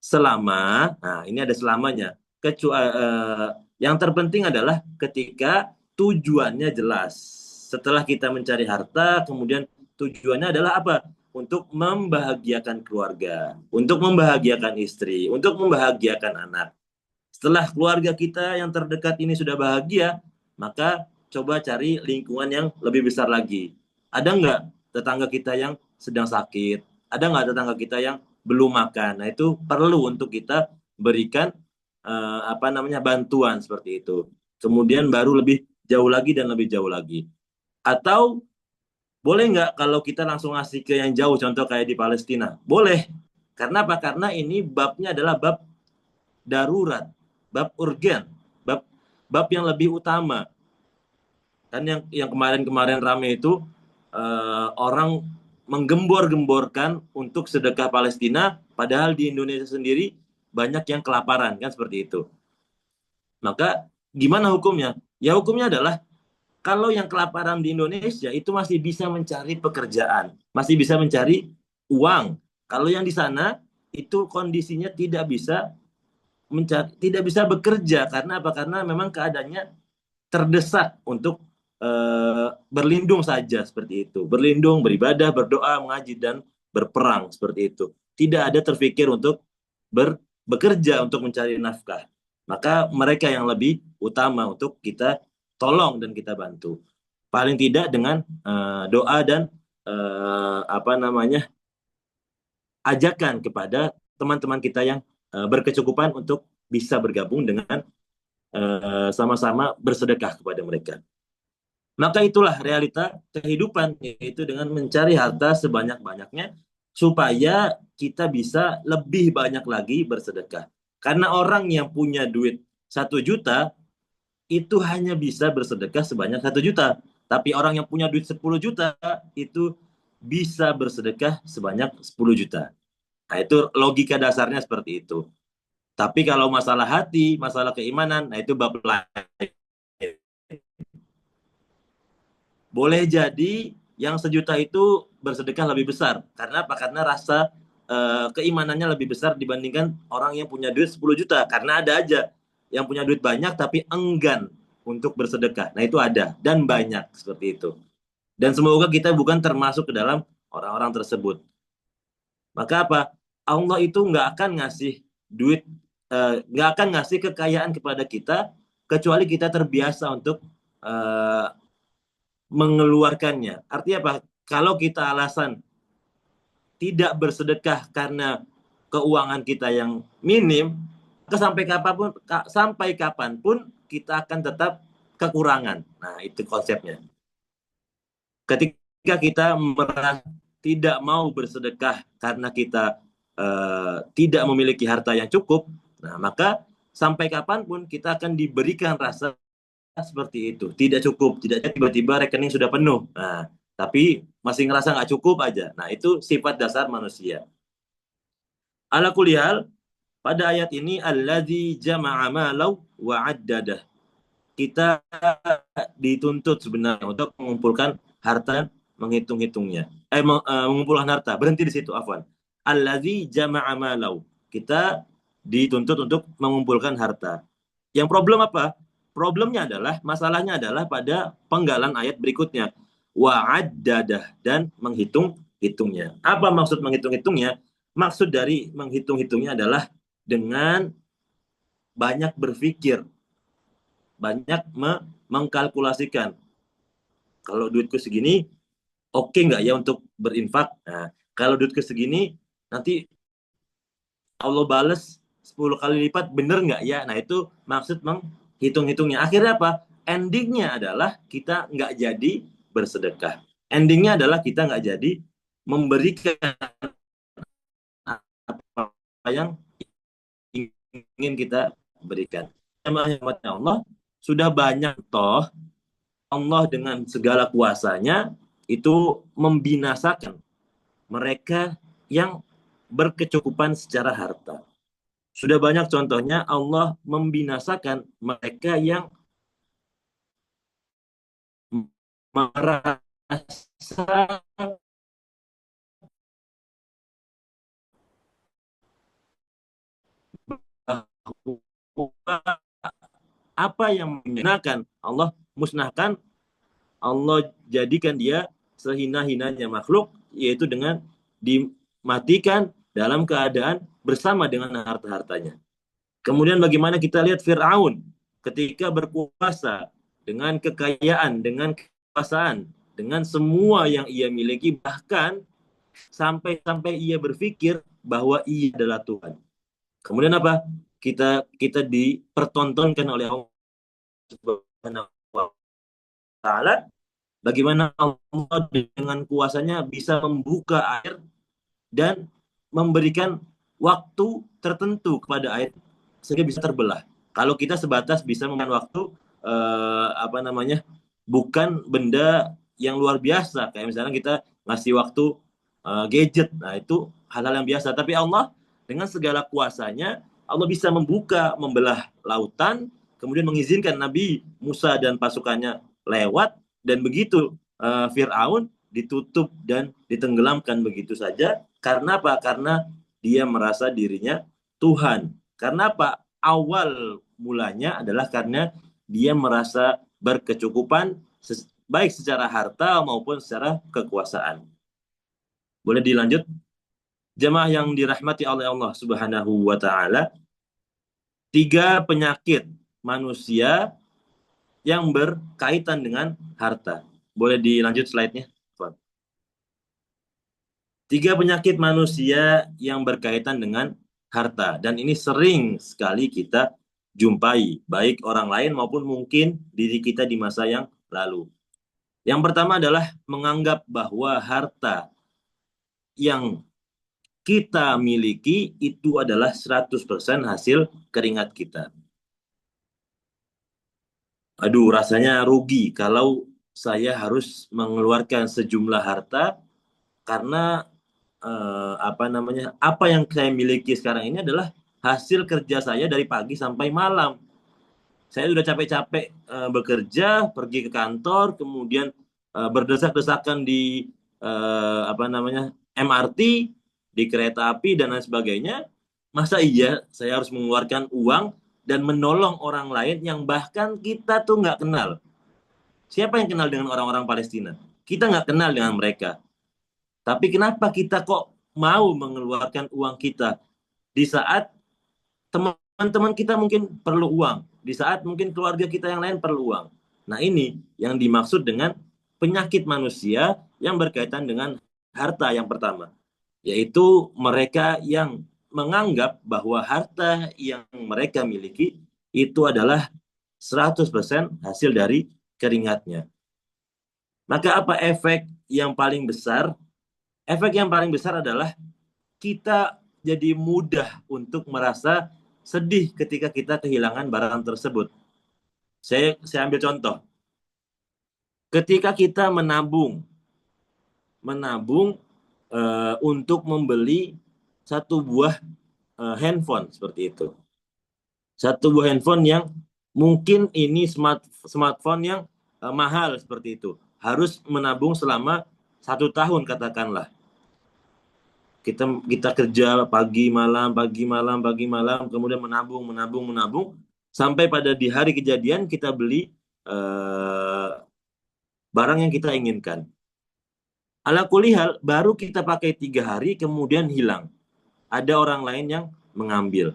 Selama, nah ini ada selamanya. Yang terpenting adalah ketika tujuannya jelas. Setelah kita mencari harta, kemudian tujuannya adalah apa? Untuk membahagiakan keluarga, untuk membahagiakan istri, untuk membahagiakan anak. Setelah keluarga kita yang terdekat ini sudah bahagia, maka coba cari lingkungan yang lebih besar lagi. Ada nggak tetangga kita yang sedang sakit? Ada nggak tetangga kita yang belum makan? Nah, itu perlu untuk kita berikan bantuan seperti itu. Kemudian baru lebih jauh lagi dan lebih jauh lagi. Atau boleh nggak kalau kita langsung ngasih ke yang jauh, contoh kayak di Palestina? Boleh. Karena apa? Karena ini babnya adalah bab darurat, bab urgen, bab yang lebih utama. Kan yang kemarin-kemarin rame itu orang menggembor-gemborkan untuk sedekah Palestina, padahal di Indonesia sendiri banyak yang kelaparan, kan seperti itu. Maka gimana hukumnya? Ya hukumnya adalah kalau yang kelaparan di Indonesia itu masih bisa mencari pekerjaan, masih bisa mencari uang. Kalau yang di sana itu kondisinya tidak bisa mencari, tidak bisa bekerja karena apa? Karena memang keadaannya terdesak untuk berlindung saja seperti itu. Berlindung, beribadah, berdoa, mengaji dan berperang seperti itu. Tidak ada terfikir untuk bekerja untuk mencari nafkah. Maka mereka yang lebih utama untuk kita tolong dan kita bantu. Paling tidak dengan doa dan ajakan kepada teman-teman kita yang berkecukupan untuk bisa bergabung dengan sama-sama bersedekah kepada mereka. Maka itulah realita kehidupan, yaitu dengan mencari harta sebanyak-banyaknya supaya kita bisa lebih banyak lagi bersedekah. Karena orang yang punya duit 1 juta itu hanya bisa bersedekah sebanyak 1 juta. Tapi orang yang punya duit 10 juta itu bisa bersedekah sebanyak 10 juta. Nah, itu logika dasarnya seperti itu. Tapi kalau masalah hati, masalah keimanan, nah itu bab lain. Boleh jadi yang 1 juta itu bersedekah lebih besar. Karena apa? Karena rasa keimanannya lebih besar dibandingkan orang yang punya duit 10 juta. Karena ada aja yang punya duit banyak tapi enggan untuk bersedekah. Nah itu ada dan banyak seperti itu. Dan semoga kita bukan termasuk ke dalam orang-orang tersebut. Maka apa? Allah itu nggak akan ngasih duit, nggak akan ngasih kekayaan kepada kita kecuali kita terbiasa untuk mengeluarkannya. Artinya apa? Kalau kita alasan tidak bersedekah karena keuangan kita yang minim, sampai kapanpun kita akan tetap kekurangan. Nah, itu konsepnya. Ketika kita tidak mau bersedekah karena kita tidak memiliki harta yang cukup, nah maka sampai kapanpun kita akan diberikan rasa seperti itu, tidak cukup, tidak tiba-tiba rekening sudah penuh, nah tapi masih ngerasa nggak cukup aja. Nah itu sifat dasar manusia. Ala kulli hal, pada ayat ini alladzi jama'a malau wa addadah, kita dituntut sebenarnya untuk mengumpulkan harta, menghitung-hitungnya. Mengumpulkan harta, berhenti di situ, afwan. Alladzi jama'a malau, kita dituntut untuk mengumpulkan harta. Yang problem apa? Problemnya adalah, masalahnya adalah pada penggalan ayat berikutnya. Wa'addadah, dan menghitung-hitungnya. Apa maksud menghitung-hitungnya? Maksud dari menghitung-hitungnya adalah dengan banyak berpikir, banyak mengkalkulasikan. Kalau duitku segini, oke nggak ya untuk berinfak? Nah, kalau duitku segini, nanti Allah bales 10 kali lipat, bener nggak ya? Nah, itu maksud menghitung-hitungnya. Akhirnya apa? Endingnya adalah kita nggak jadi bersedekah. Endingnya adalah kita nggak jadi memberikan apa yang ingin kita berikan. Rahmatnya Allah, sudah banyak toh Allah dengan segala kuasanya itu membinasakan mereka yang berkecukupan secara harta. Sudah banyak contohnya Allah membinasakan mereka yang merasa apa yang menyenangkan Allah musnahkan, Allah jadikan dia sehina-hinanya makhluk, yaitu dengan dimatikan dalam keadaan bersama dengan harta-hartanya. Kemudian bagaimana kita lihat Fir'aun ketika berkuasa dengan kekayaan, dengan kekuasaan, dengan semua yang ia miliki, bahkan sampai ia berpikir bahwa ia adalah Tuhan. Kemudian apa? Kita dipertontonkan oleh Allah Subhanahu wa Ta'ala, bagaimana Allah dengan kuasanya bisa membuka air dan memberikan waktu tertentu kepada air sehingga bisa terbelah. Kalau kita sebatas bisa memberikan waktu bukan benda yang luar biasa, kayak misalnya kita ngasih waktu gadget. Nah, itu hal-hal yang biasa. Tapi Allah dengan segala kuasanya, Allah bisa membelah lautan, kemudian mengizinkan Nabi Musa dan pasukannya lewat, dan begitu Fir'aun ditutup dan ditenggelamkan begitu saja. Karena apa? Karena dia merasa dirinya Tuhan. Karena apa? Awal mulanya adalah karena dia merasa berkecukupan baik secara harta maupun secara kekuasaan. Boleh dilanjut? Jemaah yang dirahmati oleh Allah Subhanahu wa taala, 3 penyakit manusia yang berkaitan dengan harta. Boleh dilanjut slide-nya? 3 penyakit manusia yang berkaitan dengan harta, dan ini sering sekali kita jumpai, baik orang lain maupun mungkin diri kita di masa yang lalu. Yang pertama adalah menganggap bahwa harta yang kita miliki itu adalah 100% hasil keringat kita. Aduh, rasanya rugi kalau saya harus mengeluarkan sejumlah harta karena apa yang saya miliki sekarang ini adalah hasil kerja saya dari pagi sampai malam. Saya sudah capek-capek bekerja, pergi ke kantor, kemudian berdesak-desakan di MRT, di kereta api dan lain sebagainya. Masa iya saya harus mengeluarkan uang dan menolong orang lain yang bahkan kita tuh nggak kenal? Siapa yang kenal dengan orang-orang Palestina? Kita nggak kenal dengan mereka. Tapi kenapa kita kok mau mengeluarkan uang kita di saat teman-teman kita mungkin perlu uang, di saat mungkin keluarga kita yang lain perlu uang? Nah, ini yang dimaksud dengan penyakit manusia yang berkaitan dengan harta yang pertama, yaitu mereka yang menganggap bahwa harta yang mereka miliki itu adalah 100% hasil dari keringatnya. Maka apa efek yang paling besar? Efek yang paling besar adalah kita jadi mudah untuk merasa sedih ketika kita kehilangan barang tersebut. Saya ambil contoh. Ketika kita menabung untuk membeli satu buah handphone seperti itu. Satu buah handphone yang mungkin ini smartphone yang mahal seperti itu. Harus menabung selama 1 tahun katakanlah. Kita kerja pagi malam, kemudian menabung, sampai pada di hari kejadian kita beli barang yang kita inginkan. Ala kulihal, baru kita pakai 3 hari, kemudian hilang. Ada orang lain yang mengambil.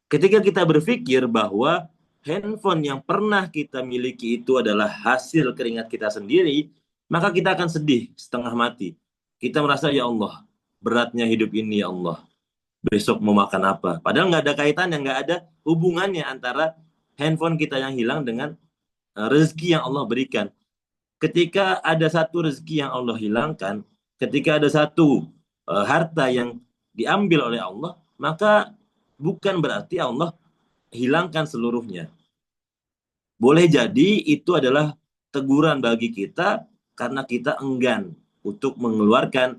Ketika kita berpikir bahwa handphone yang pernah kita miliki itu adalah hasil keringat kita sendiri, maka kita akan sedih setengah mati. Kita merasa, ya Allah, beratnya hidup ini, ya Allah. Besok mau makan apa? Padahal nggak ada kaitannya, nggak ada hubungannya antara handphone kita yang hilang dengan rezeki yang Allah berikan. Ketika ada satu rezeki yang Allah hilangkan, ketika ada satu harta yang diambil oleh Allah, maka bukan berarti Allah hilangkan seluruhnya. Boleh jadi itu adalah teguran bagi kita karena kita enggan untuk mengeluarkan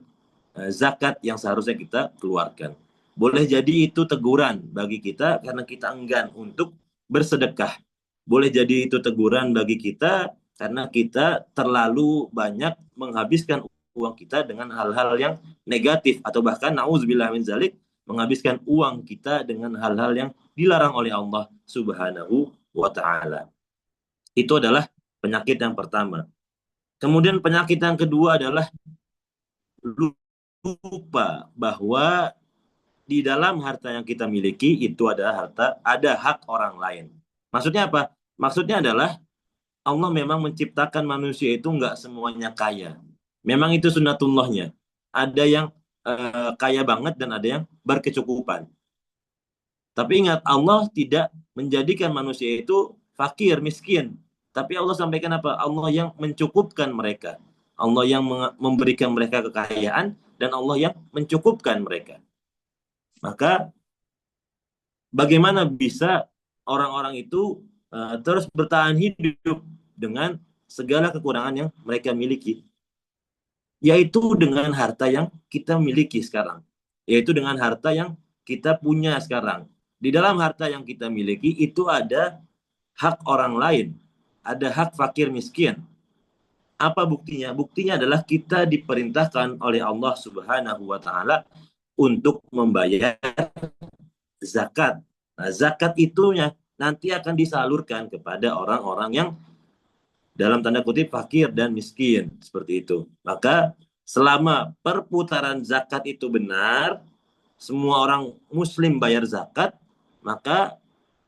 zakat yang seharusnya kita keluarkan. Boleh jadi itu teguran bagi kita karena kita enggan untuk bersedekah. Boleh jadi itu teguran bagi kita karena kita terlalu banyak menghabiskan uang kita dengan hal-hal yang negatif, atau bahkan na'udzubillah min zalik, menghabiskan uang kita dengan hal-hal yang dilarang oleh Allah Subhanahu wa ta'ala. Itu adalah penyakit yang pertama. Kemudian penyakit yang kedua adalah lupa bahwa di dalam harta yang kita miliki itu ada hak orang lain. Maksudnya apa? Maksudnya adalah Allah memang menciptakan manusia itu nggak semuanya kaya. Memang itu sunnatullahnya. Ada yang kaya banget dan ada yang berkecukupan. Tapi ingat, Allah tidak menjadikan manusia itu fakir, miskin. Tapi Allah sampaikan apa? Allah yang mencukupkan mereka. Allah yang memberikan mereka kekayaan, dan Allah yang mencukupkan mereka. Maka bagaimana bisa orang-orang itu terus bertahan hidup dengan segala kekurangan yang mereka miliki? yaitu dengan harta yang kita miliki sekarang, yaitu dengan harta yang kita punya sekarang. Di dalam harta yang kita miliki itu ada hak orang lain, ada hak fakir miskin. Apa buktinya? Buktinya adalah kita diperintahkan oleh Allah Subhanahu wa taala untuk membayar zakat. Nah, zakat itu nanti akan disalurkan kepada orang-orang yang dalam tanda kutip fakir dan miskin, seperti itu. Maka selama perputaran zakat itu benar, semua orang muslim bayar zakat, maka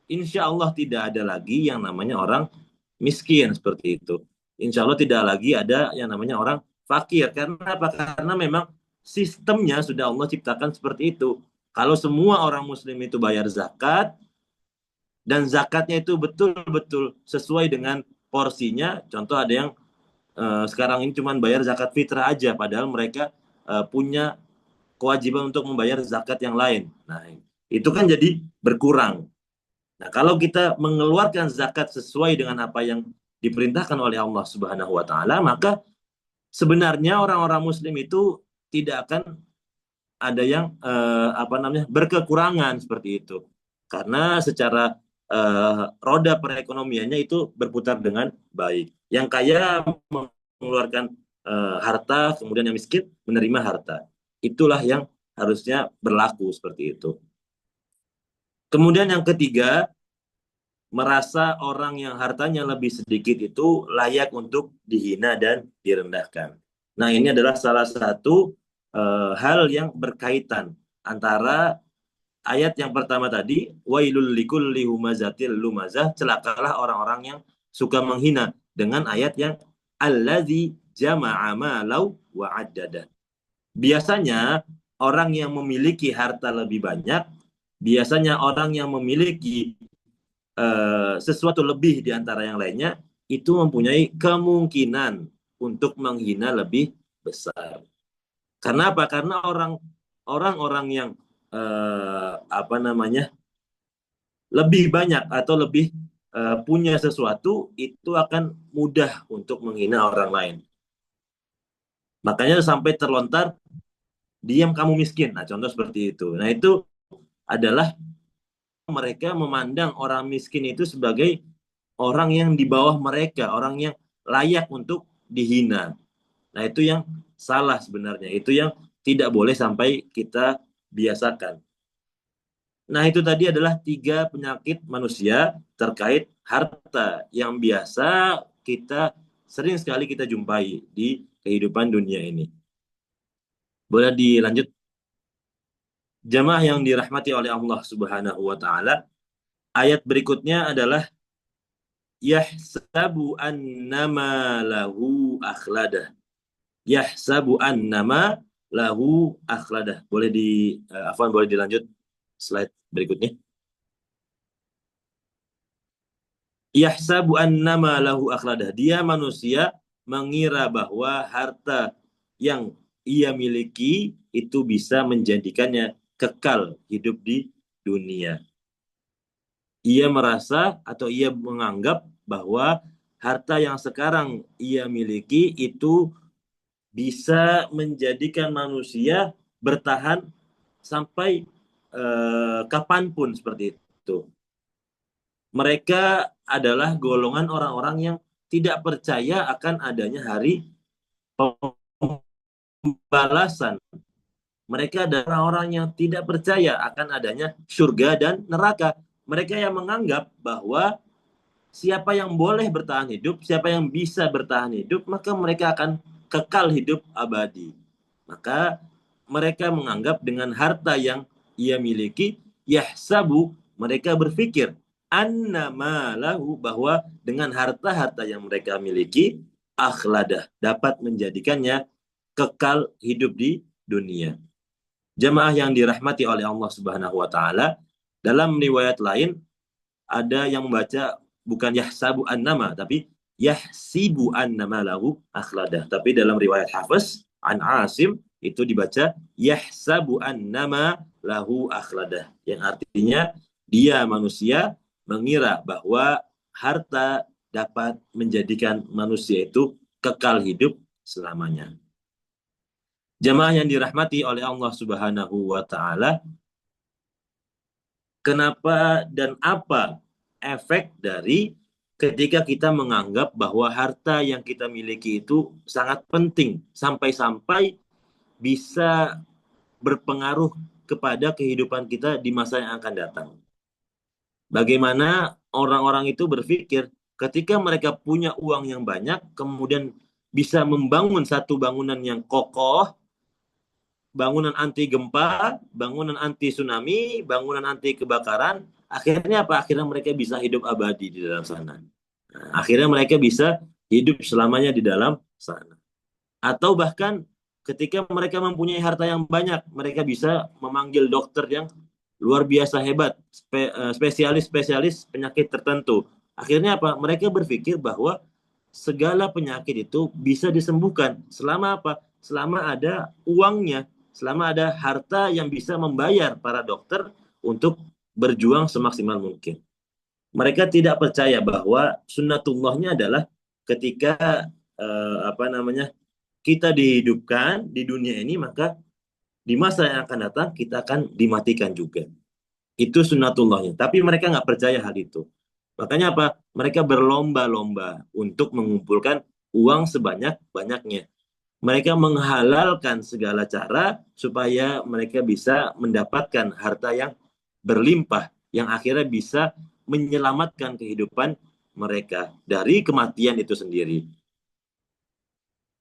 insya Allah tidak ada lagi yang namanya orang miskin, seperti itu. Insya Allah tidak lagi ada yang namanya orang fakir. Karena apa? Karena memang sistemnya sudah Allah ciptakan seperti itu. Kalau semua orang muslim itu bayar zakat, dan zakatnya itu betul-betul sesuai dengan porsinya. Contoh ada yang sekarang ini cuma bayar zakat fitrah aja, padahal mereka punya kewajiban untuk membayar zakat yang lain. Nah, itu kan jadi berkurang. Nah, kalau kita mengeluarkan zakat sesuai dengan apa yang diperintahkan oleh Allah Subhanahu wa taala, maka sebenarnya orang-orang muslim itu tidak akan ada yang berkekurangan seperti itu. Karena secara roda perekonomiannya itu berputar dengan baik. Yang kaya mengeluarkan harta, kemudian yang miskin menerima harta. Itulah yang harusnya berlaku seperti itu. Kemudian yang ketiga, merasa orang yang hartanya lebih sedikit itu layak untuk dihina dan direndahkan. Nah, ini adalah salah satu hal yang berkaitan antara ayat yang pertama tadi, wailul likulli humazatil lumazah, celakalah orang-orang yang suka menghina, dengan ayat yang allazi jama'a malau wa addada. Biasanya orang yang memiliki harta lebih banyak, biasanya orang yang memiliki sesuatu lebih di antara yang lainnya, itu mempunyai kemungkinan untuk menghina lebih besar. Karena apa? Karena orang-orang yang lebih banyak atau lebih punya sesuatu, itu akan mudah untuk menghina orang lain. Makanya sampai terlontar, diam kamu miskin. Nah, contoh seperti itu. Nah, itu adalah mereka memandang orang miskin itu sebagai orang yang di bawah mereka, orang yang layak untuk dihina. Nah, itu yang salah sebenarnya. Itu yang tidak boleh sampai kita biasakan. Nah, itu tadi adalah 3 penyakit manusia terkait harta yang biasa sering sekali kita jumpai di kehidupan dunia ini. Boleh dilanjut? Jamaah yang dirahmati oleh Allah Subhanahu wa taala, ayat berikutnya adalah yahsabu annama lahu akhladah. Yahsabu annama lahu akhladah. Boleh boleh dilanjut slide berikutnya. Yahsabu annama lahu akhladah. Dia manusia mengira bahwa harta yang ia miliki itu bisa menjadikannya kekal hidup di dunia. Ia merasa atau ia menganggap bahwa harta yang sekarang ia miliki itu bisa menjadikan manusia bertahan sampai kapanpun seperti itu. Mereka adalah golongan orang-orang yang tidak percaya akan adanya hari pembalasan. Mereka adalah orang yang tidak percaya akan adanya surga dan neraka. Mereka yang menganggap bahwa siapa yang boleh bertahan hidup, siapa yang bisa bertahan hidup, maka mereka akan kekal hidup abadi. Maka mereka menganggap dengan harta yang ia miliki, yahsabu, mereka berpikir, annama lahu, bahwa dengan harta-harta yang mereka miliki, akhladah, dapat menjadikannya kekal hidup di dunia. Jamaah yang dirahmati oleh Allah Subhanahu wa taala, dalam riwayat lain ada yang membaca bukan yahsabu annama, tapi yahsibu annama lahu akhladah. Tapi dalam riwayat Hafiz an Asim itu dibaca yahsabu annama lahu akhladah, yang artinya dia manusia mengira bahwa harta dapat menjadikan manusia itu kekal hidup selamanya. Jamaah yang dirahmati oleh Allah Subhanahu wa taala, kenapa dan apa efek dari ketika kita menganggap bahwa harta yang kita miliki itu sangat penting sampai-sampai bisa berpengaruh kepada kehidupan kita di masa yang akan datang. Bagaimana orang-orang itu berpikir ketika mereka punya uang yang banyak, kemudian bisa membangun satu bangunan yang kokoh, bangunan anti gempa, bangunan anti tsunami, bangunan anti kebakaran. Akhirnya apa? Akhirnya mereka bisa hidup abadi di dalam sana. Nah, akhirnya mereka bisa hidup selamanya di dalam sana. Atau bahkan ketika mereka mempunyai harta yang banyak, mereka bisa memanggil dokter yang luar biasa hebat, spesialis-spesialis penyakit tertentu. Akhirnya apa? Mereka berpikir bahwa segala penyakit itu bisa disembuhkan selama apa? Selama ada uangnya, selama ada harta yang bisa membayar para dokter untuk berjuang semaksimal mungkin. Mereka tidak percaya bahwa sunnatullahnya adalah ketika kita dihidupkan di dunia ini, maka di masa yang akan datang kita akan dimatikan juga. Itu sunnatullahnya. Tapi mereka nggak percaya hal itu. Makanya apa? Mereka berlomba-lomba untuk mengumpulkan uang sebanyak-banyaknya. Mereka menghalalkan segala cara supaya mereka bisa mendapatkan harta yang berlimpah, yang akhirnya bisa menyelamatkan kehidupan mereka dari kematian itu sendiri.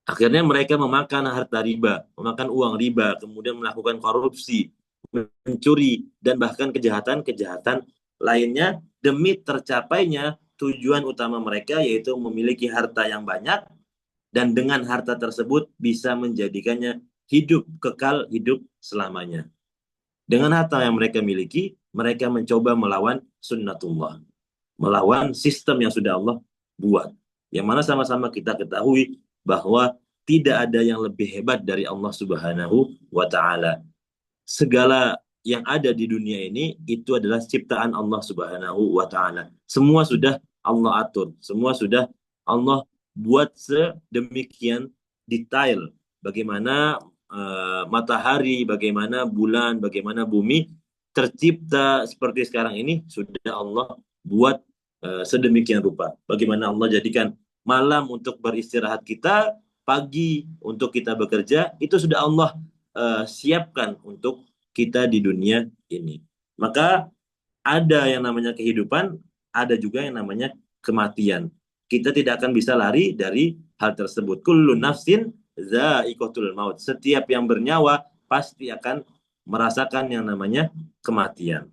Akhirnya mereka memakan harta riba, memakan uang riba, kemudian melakukan korupsi, mencuri, dan bahkan kejahatan-kejahatan lainnya demi tercapainya tujuan utama mereka, yaitu memiliki harta yang banyak, dan dengan harta tersebut bisa menjadikannya hidup kekal, hidup selamanya. Dengan harta yang mereka miliki, mereka mencoba melawan sunnatullah, melawan sistem yang sudah Allah buat. Yang mana sama-sama kita ketahui bahwa tidak ada yang lebih hebat dari Allah Subhanahu wa taala. Segala yang ada di dunia ini itu adalah ciptaan Allah Subhanahu wa taala. Semua sudah Allah atur, semua sudah Allah buat sedemikian detail. Bagaimana matahari, bagaimana bulan, bagaimana bumi tercipta seperti sekarang ini sudah Allah buat sedemikian rupa. Bagaimana Allah jadikan malam untuk beristirahat kita, pagi untuk kita bekerja, itu sudah Allah siapkan untuk kita di dunia ini. Maka ada yang namanya kehidupan, ada juga yang namanya kematian. Kita tidak akan bisa lari dari hal tersebut. Kullu nafsin dha'iqatul maut. Setiap yang bernyawa pasti akan merasakan yang namanya kematian.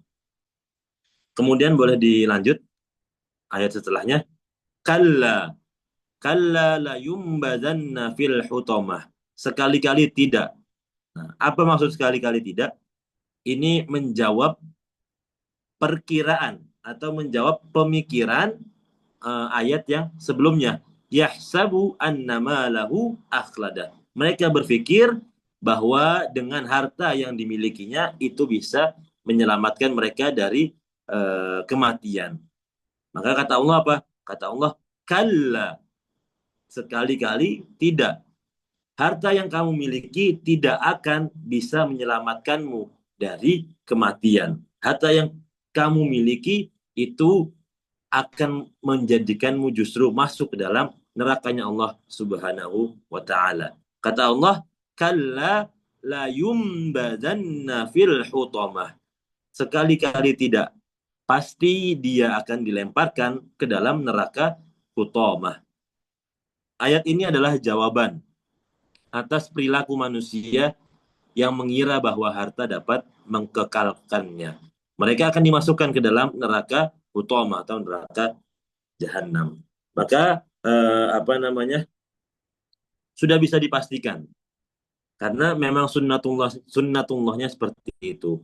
Kemudian boleh dilanjut ayat setelahnya. Kalla la yumbadanna fil hutamah. Sekali-kali tidak. Nah, apa maksud sekali-kali tidak? Ini menjawab perkiraan atau menjawab pemikiran ayat yang sebelumnya. Yahsabu annama lahu akhlada. Mereka berpikir bahwa dengan harta yang dimilikinya itu bisa menyelamatkan mereka dari kematian. Maka kata Allah apa? Kata Allah, kalla. Sekali-kali tidak. Harta yang kamu miliki tidak akan bisa menyelamatkanmu dari kematian. Harta yang kamu miliki itu akan menjadikanmu justru masuk ke dalam nerakanya Allah Subhanahu wa taala. Kata Allah, kalla la yumbadanna fil hutamah. Sekali-kali tidak. Pasti dia akan dilemparkan ke dalam neraka hutamah. Ayat ini adalah jawaban atas perilaku manusia yang mengira bahwa harta dapat mengkekalkannya. Mereka akan dimasukkan ke dalam neraka utama atau neraka jahanam. Maka sudah bisa dipastikan karena memang sunnatullahnya seperti itu.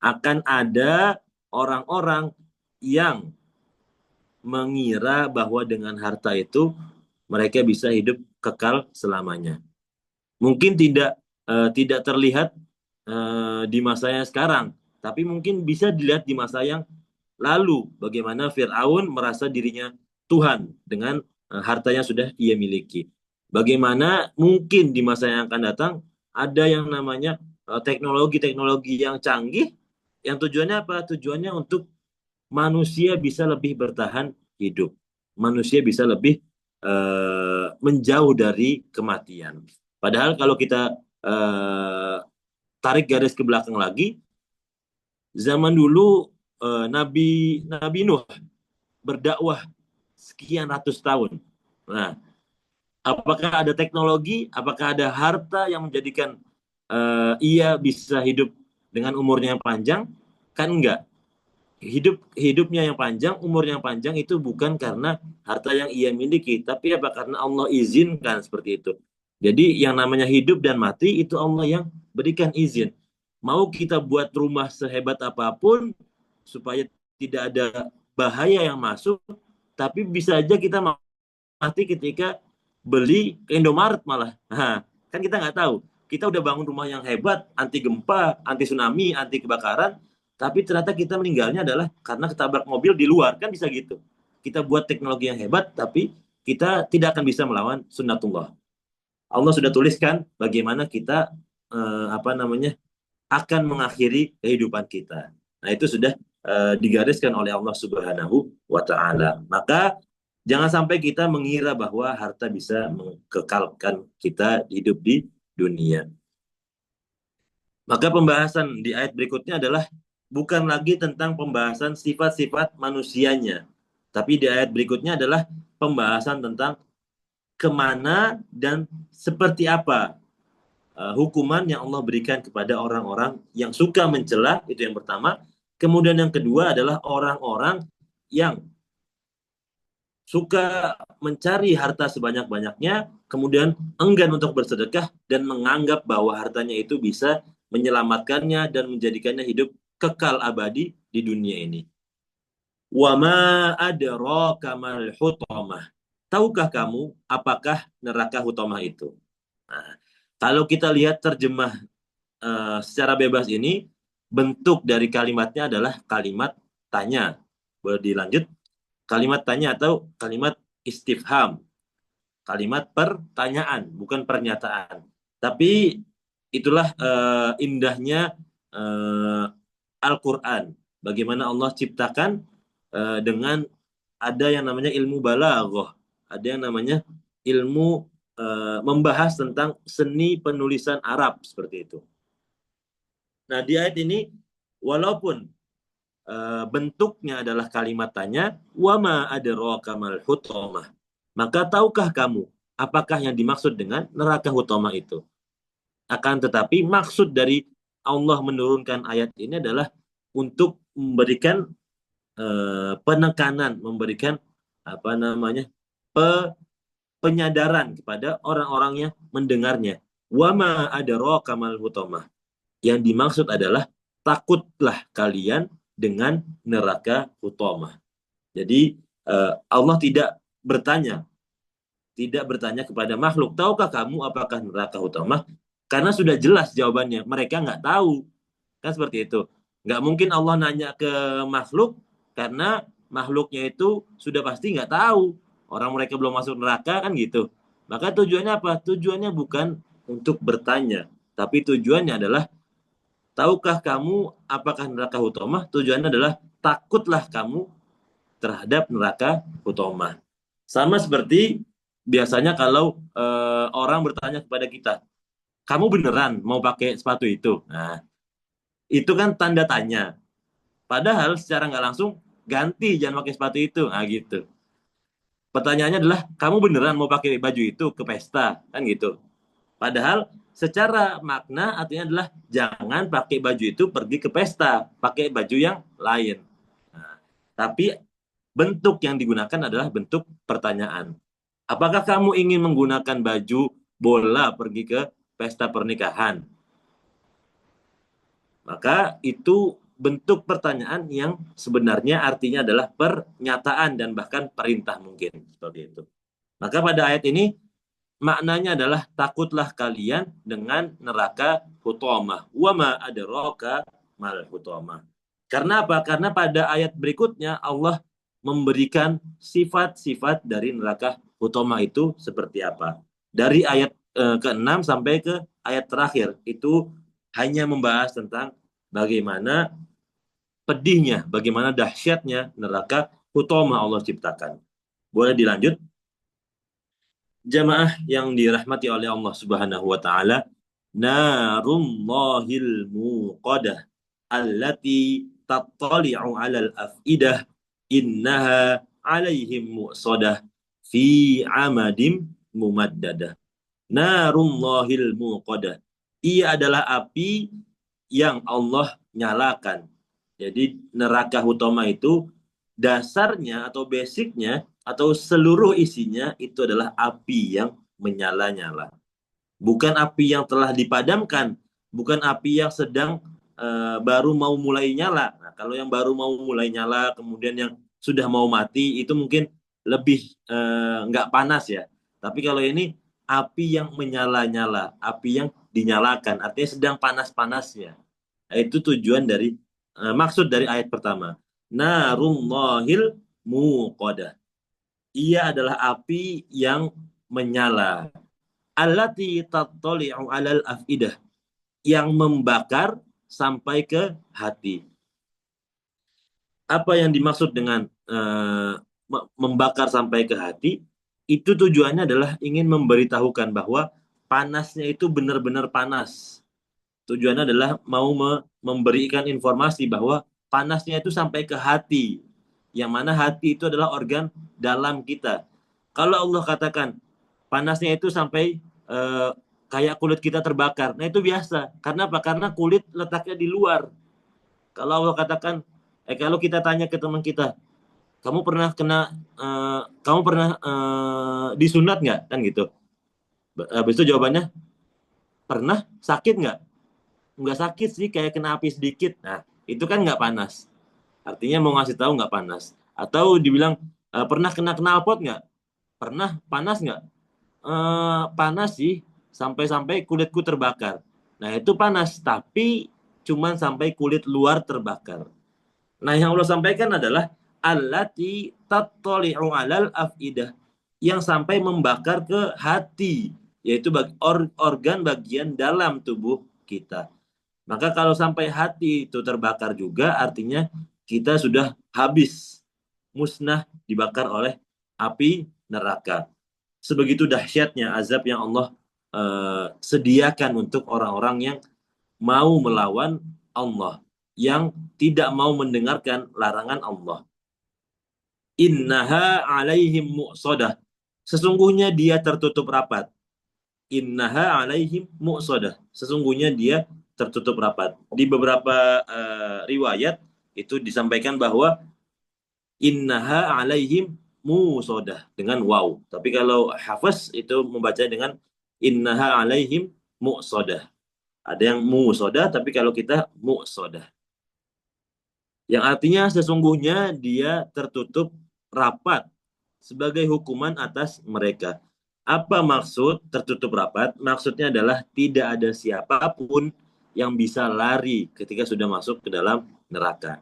Akan ada orang-orang yang mengira bahwa dengan harta itu mereka bisa hidup kekal selamanya. Mungkin tidak terlihat di masa yang sekarang, tapi mungkin bisa dilihat di masa yang lalu. Bagaimana Fir'aun merasa dirinya Tuhan dengan harta yang sudah ia miliki. Bagaimana mungkin di masa yang akan datang ada yang namanya teknologi-teknologi yang canggih, yang tujuannya apa? Tujuannya untuk manusia bisa lebih bertahan hidup. Manusia bisa lebih menjauh dari kematian. Padahal kalau kita tarik garis ke belakang lagi, zaman dulu Nabi Nuh berdakwah sekian ratus tahun. Nah, apakah ada teknologi, apakah ada harta yang menjadikan ia bisa hidup dengan umurnya yang panjang? Kan enggak. Hidupnya yang panjang, umurnya yang panjang itu bukan karena harta yang ia miliki, tapi apa? Karena Allah izinkan seperti itu. Jadi yang namanya hidup dan mati itu Allah yang berikan izin. Mau kita buat rumah sehebat apapun supaya tidak ada bahaya yang masuk, tapi bisa aja kita mati ketika beli ke Indomaret malah. Nah, kan kita nggak tahu. Kita udah bangun rumah yang hebat, anti gempa, anti tsunami, anti kebakaran, tapi ternyata kita meninggalnya adalah karena ketabrak mobil di luar. Kan bisa gitu. Kita buat teknologi yang hebat, tapi kita tidak akan bisa melawan sunnatullah. Allah sudah tuliskan bagaimana kita akan mengakhiri kehidupan kita. Nah, itu sudah digariskan oleh Allah Subhanahu wa taala. Maka jangan sampai kita mengira bahwa harta bisa mengekalkan kita hidup di dunia. Maka pembahasan di ayat berikutnya adalah bukan lagi tentang pembahasan sifat-sifat manusianya, tapi di ayat berikutnya adalah pembahasan tentang kemana dan seperti apa hukuman yang Allah berikan kepada orang-orang yang suka mencela, itu yang pertama. Kemudian yang kedua adalah orang-orang yang suka mencari harta sebanyak-banyaknya, kemudian enggan untuk bersedekah dan menganggap bahwa hartanya itu bisa menyelamatkannya dan menjadikannya hidup kekal abadi di dunia ini. Wa ma adraka mal hutamah. Tahukah kamu apakah neraka hutamah itu? Nah, kalau kita lihat terjemah secara bebas ini, bentuk dari kalimatnya adalah kalimat tanya. Boleh dilanjut? Kalimat tanya atau kalimat istifham. Kalimat pertanyaan, bukan pernyataan. Tapi itulah indahnya Al-Quran. Bagaimana Allah ciptakan dengan ada yang namanya ilmu balaghah. Ada yang namanya ilmu membahas tentang seni penulisan Arab, seperti itu. Nah, di ayat ini, walaupun bentuknya adalah kalimat tanya, wama adraka mal hutamah. Maka tahukah kamu apakah yang dimaksud dengan neraka hutamah itu? Akan tetapi maksud dari Allah menurunkan ayat ini adalah untuk memberikan penekanan, memberikan penyadaran kepada orang-orang yang mendengarnya. Wama adraka mal hutamah. Yang dimaksud adalah takutlah kalian dengan neraka hutamah. Jadi Allah tidak bertanya kepada makhluk, tahukah kamu apakah neraka hutamah? Karena sudah jelas jawabannya, mereka nggak tahu. Kan seperti itu. Nggak mungkin Allah nanya ke makhluk, karena makhluknya itu sudah pasti nggak tahu. Orang mereka belum masuk neraka, kan gitu. Maka tujuannya apa? Tujuannya bukan untuk bertanya, tapi tujuannya adalah tahukah kamu apakah neraka hutamah? Tujuannya adalah takutlah kamu terhadap neraka hutamah. Sama seperti biasanya kalau orang bertanya kepada kita, kamu beneran mau pakai sepatu itu? Nah, itu kan tanda tanya. Padahal secara nggak langsung, ganti, jangan pakai sepatu itu. Nah, gitu. Pertanyaannya adalah, kamu beneran mau pakai baju itu ke pesta? Kan gitu. Padahal secara makna artinya adalah jangan pakai baju itu pergi ke pesta, pakai baju yang lain. Nah, tapi bentuk yang digunakan adalah bentuk pertanyaan. Apakah kamu ingin menggunakan baju bola pergi ke pesta pernikahan? Maka itu bentuk pertanyaan yang sebenarnya artinya adalah pernyataan dan bahkan perintah mungkin, seperti itu. Maka pada ayat ini maknanya adalah takutlah kalian dengan neraka hutamah. Wa ma adraka mal hutamah. Karena apa? Karena pada ayat berikutnya Allah memberikan sifat-sifat dari neraka hutamah itu seperti apa. Dari ayat ke-6 sampai ke ayat terakhir. Itu hanya membahas tentang bagaimana pedihnya, bagaimana dahsyatnya neraka hutomah Allah ciptakan. Boleh dilanjut? Jamaah yang dirahmati oleh Allah Subhanahu wa taala, narullahil muqadah allati tattali'u 'alal afidah innaha 'alaihim mu'sadah fi 'amadim mumaddadah. Narullahil muqadah. Ia adalah api yang Allah nyalakan. Jadi neraka utama itu dasarnya atau basicnya atau seluruh isinya itu adalah api yang menyala-nyala. Bukan api yang telah dipadamkan, bukan api yang sedang baru mau mulai nyala. Nah, kalau yang baru mau mulai nyala, kemudian yang sudah mau mati, itu mungkin lebih nggak panas ya. Tapi kalau ini api yang menyala-nyala, api yang dinyalakan, artinya sedang panas-panasnya. Nah, itu tujuan dari maksud dari ayat pertama. Narullahil muqadah. Ia adalah api yang menyala. Allati tattali'u 'alal afidah. Yang membakar sampai ke hati. Apa yang dimaksud dengan membakar sampai ke hati? Itu tujuannya adalah ingin memberitahukan bahwa panasnya itu benar-benar panas. Tujuannya adalah mau memberikan informasi bahwa panasnya itu sampai ke hati. Yang mana hati itu adalah organ dalam kita. Kalau Allah katakan panasnya itu sampai kayak kulit kita terbakar. Nah itu biasa. Karena apa? Karena kulit letaknya di luar. Kalau Allah katakan, kalau kita tanya ke teman kita, kamu pernah disunat nggak? Kan gitu. Habis itu jawabannya, pernah, sakit nggak? Nggak sakit sih, kayak kena api sedikit. Nah, itu kan nggak panas. Artinya mau ngasih tahu nggak panas. Atau dibilang, pernah kena knalpot nggak? Pernah, panas nggak? Panas sih, sampai-sampai kulitku terbakar. Nah, itu panas, tapi cuman sampai kulit luar terbakar. Nah, yang Allah sampaikan adalah allati tattali'u 'alal afidah, yang sampai membakar ke hati, yaitu organ bagian dalam tubuh kita. Maka kalau sampai hati itu terbakar juga, artinya kita sudah habis, musnah, dibakar oleh api neraka. Sebegitu dahsyatnya azab yang Allah sediakan untuk orang-orang yang mau melawan Allah, yang tidak mau mendengarkan larangan Allah. Innaha 'alaihim mu'sadah. Sesungguhnya dia tertutup rapat. Innaha 'alaihim mu'sadah. Sesungguhnya dia tertutup rapat. Di beberapa riwayat itu disampaikan bahwa innaha 'alaihim mu'sadah dengan waw. Tapi kalau Hafiz itu membaca dengan innaha 'alaihim mu'sadah. Ada yang mu'sadah, tapi kalau kita mu'sadah. Yang artinya sesungguhnya dia tertutup rapat sebagai hukuman atas mereka. Apa maksud tertutup rapat? Maksudnya adalah tidak ada siapapun yang bisa lari ketika sudah masuk ke dalam neraka.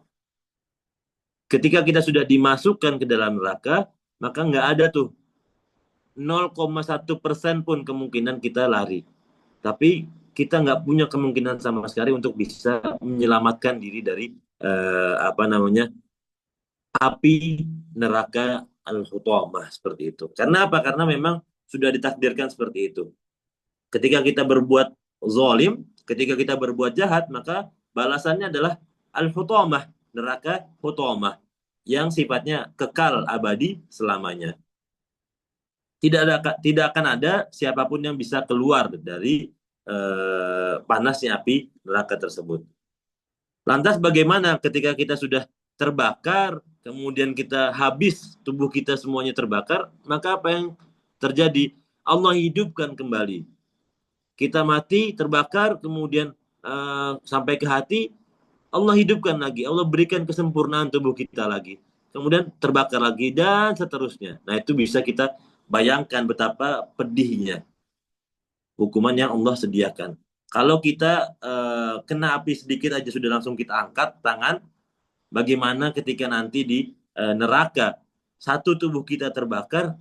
Ketika kita sudah dimasukkan ke dalam neraka, maka nggak ada tuh 0,1% pun kemungkinan kita lari. Tapi kita nggak punya kemungkinan sama sekali untuk bisa menyelamatkan diri dari api neraka al-hutamah seperti itu. Karena apa? Karena memang sudah ditakdirkan seperti itu. Ketika kita berbuat zalim, ketika kita berbuat jahat, maka balasannya adalah al-hutamah, neraka hutamah, yang sifatnya kekal abadi selamanya. Tidak akan ada siapapun yang bisa keluar dari panasnya api neraka tersebut. Lantas bagaimana ketika kita sudah terbakar, kemudian kita habis, tubuh kita semuanya terbakar, maka apa yang terjadi? Allah hidupkan kembali. Kita mati, terbakar, kemudian sampai ke hati, Allah hidupkan lagi. Allah berikan kesempurnaan tubuh kita lagi. Kemudian terbakar lagi, dan seterusnya. Nah, itu bisa kita bayangkan betapa pedihnya hukuman yang Allah sediakan. Kalau kita kena api sedikit aja sudah langsung kita angkat tangan, bagaimana ketika nanti di neraka satu tubuh kita terbakar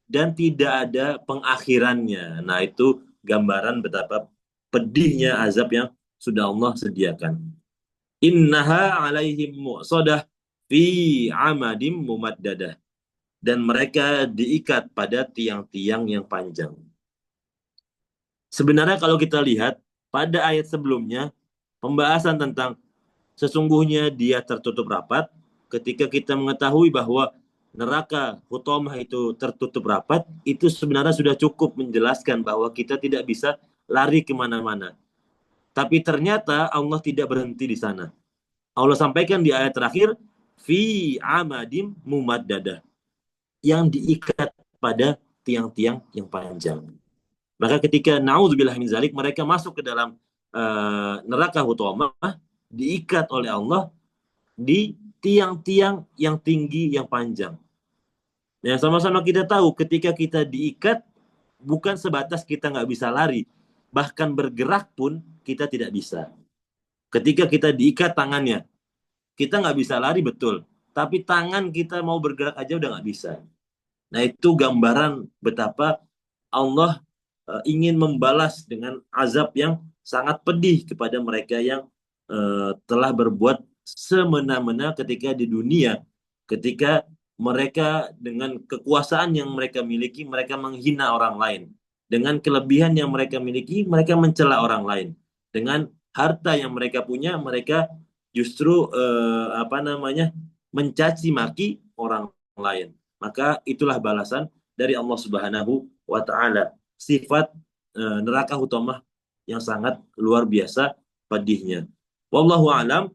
dan tidak ada pengakhirannya. Nah, itu gambaran betapa pedihnya azab yang sudah Allah sediakan. Innaha alaihim mu'sadah fi amadim mumaddadah. Dan mereka diikat pada tiang-tiang yang panjang. Sebenarnya kalau kita lihat pada ayat sebelumnya, pembahasan tentang sesungguhnya dia tertutup rapat, ketika kita mengetahui bahwa neraka hutomah itu tertutup rapat, itu sebenarnya sudah cukup menjelaskan bahwa kita tidak bisa lari kemana-mana. Tapi ternyata Allah tidak berhenti di sana. Allah sampaikan di ayat terakhir, fi amadim mumaddadah, yang diikat pada tiang-tiang yang panjang. Maka ketika naudzubillah min zalik, mereka masuk ke dalam neraka hutomah, diikat oleh Allah di tiang-tiang yang tinggi, yang panjang. Ya, sama-sama kita tahu ketika kita diikat, bukan sebatas kita nggak bisa lari, bahkan bergerak pun kita tidak bisa. Ketika kita diikat tangannya, kita nggak bisa lari betul, tapi tangan kita mau bergerak aja udah nggak bisa. Nah, itu gambaran betapa Allah ingin membalas dengan azab yang sangat pedih kepada mereka yang telah berbuat semena-mena ketika di dunia, ketika mereka dengan kekuasaan yang mereka miliki, mereka menghina orang lain. Dengan kelebihan yang mereka miliki, mereka mencela orang lain. Dengan harta yang mereka punya, mereka justru mencaci maki orang lain. Maka itulah balasan dari Allah Subhanahu wa taala. Sifat neraka hutamah yang sangat luar biasa pedihnya. Wallahu alam,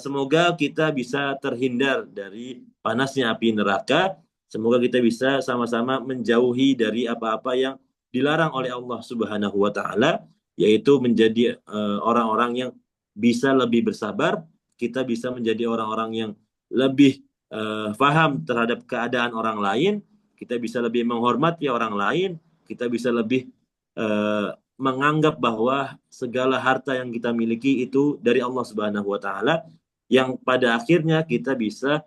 semoga kita bisa terhindar dari panasnya api neraka. Semoga kita bisa sama-sama menjauhi dari apa-apa yang dilarang oleh Allah Subhanahu wa taala, yaitu menjadi orang-orang yang bisa lebih bersabar, kita bisa menjadi orang-orang yang lebih paham terhadap keadaan orang lain, kita bisa lebih menghormati orang lain, kita bisa lebih menganggap bahwa segala harta yang kita miliki itu dari Allah Subhanahu wa taala, yang pada akhirnya kita bisa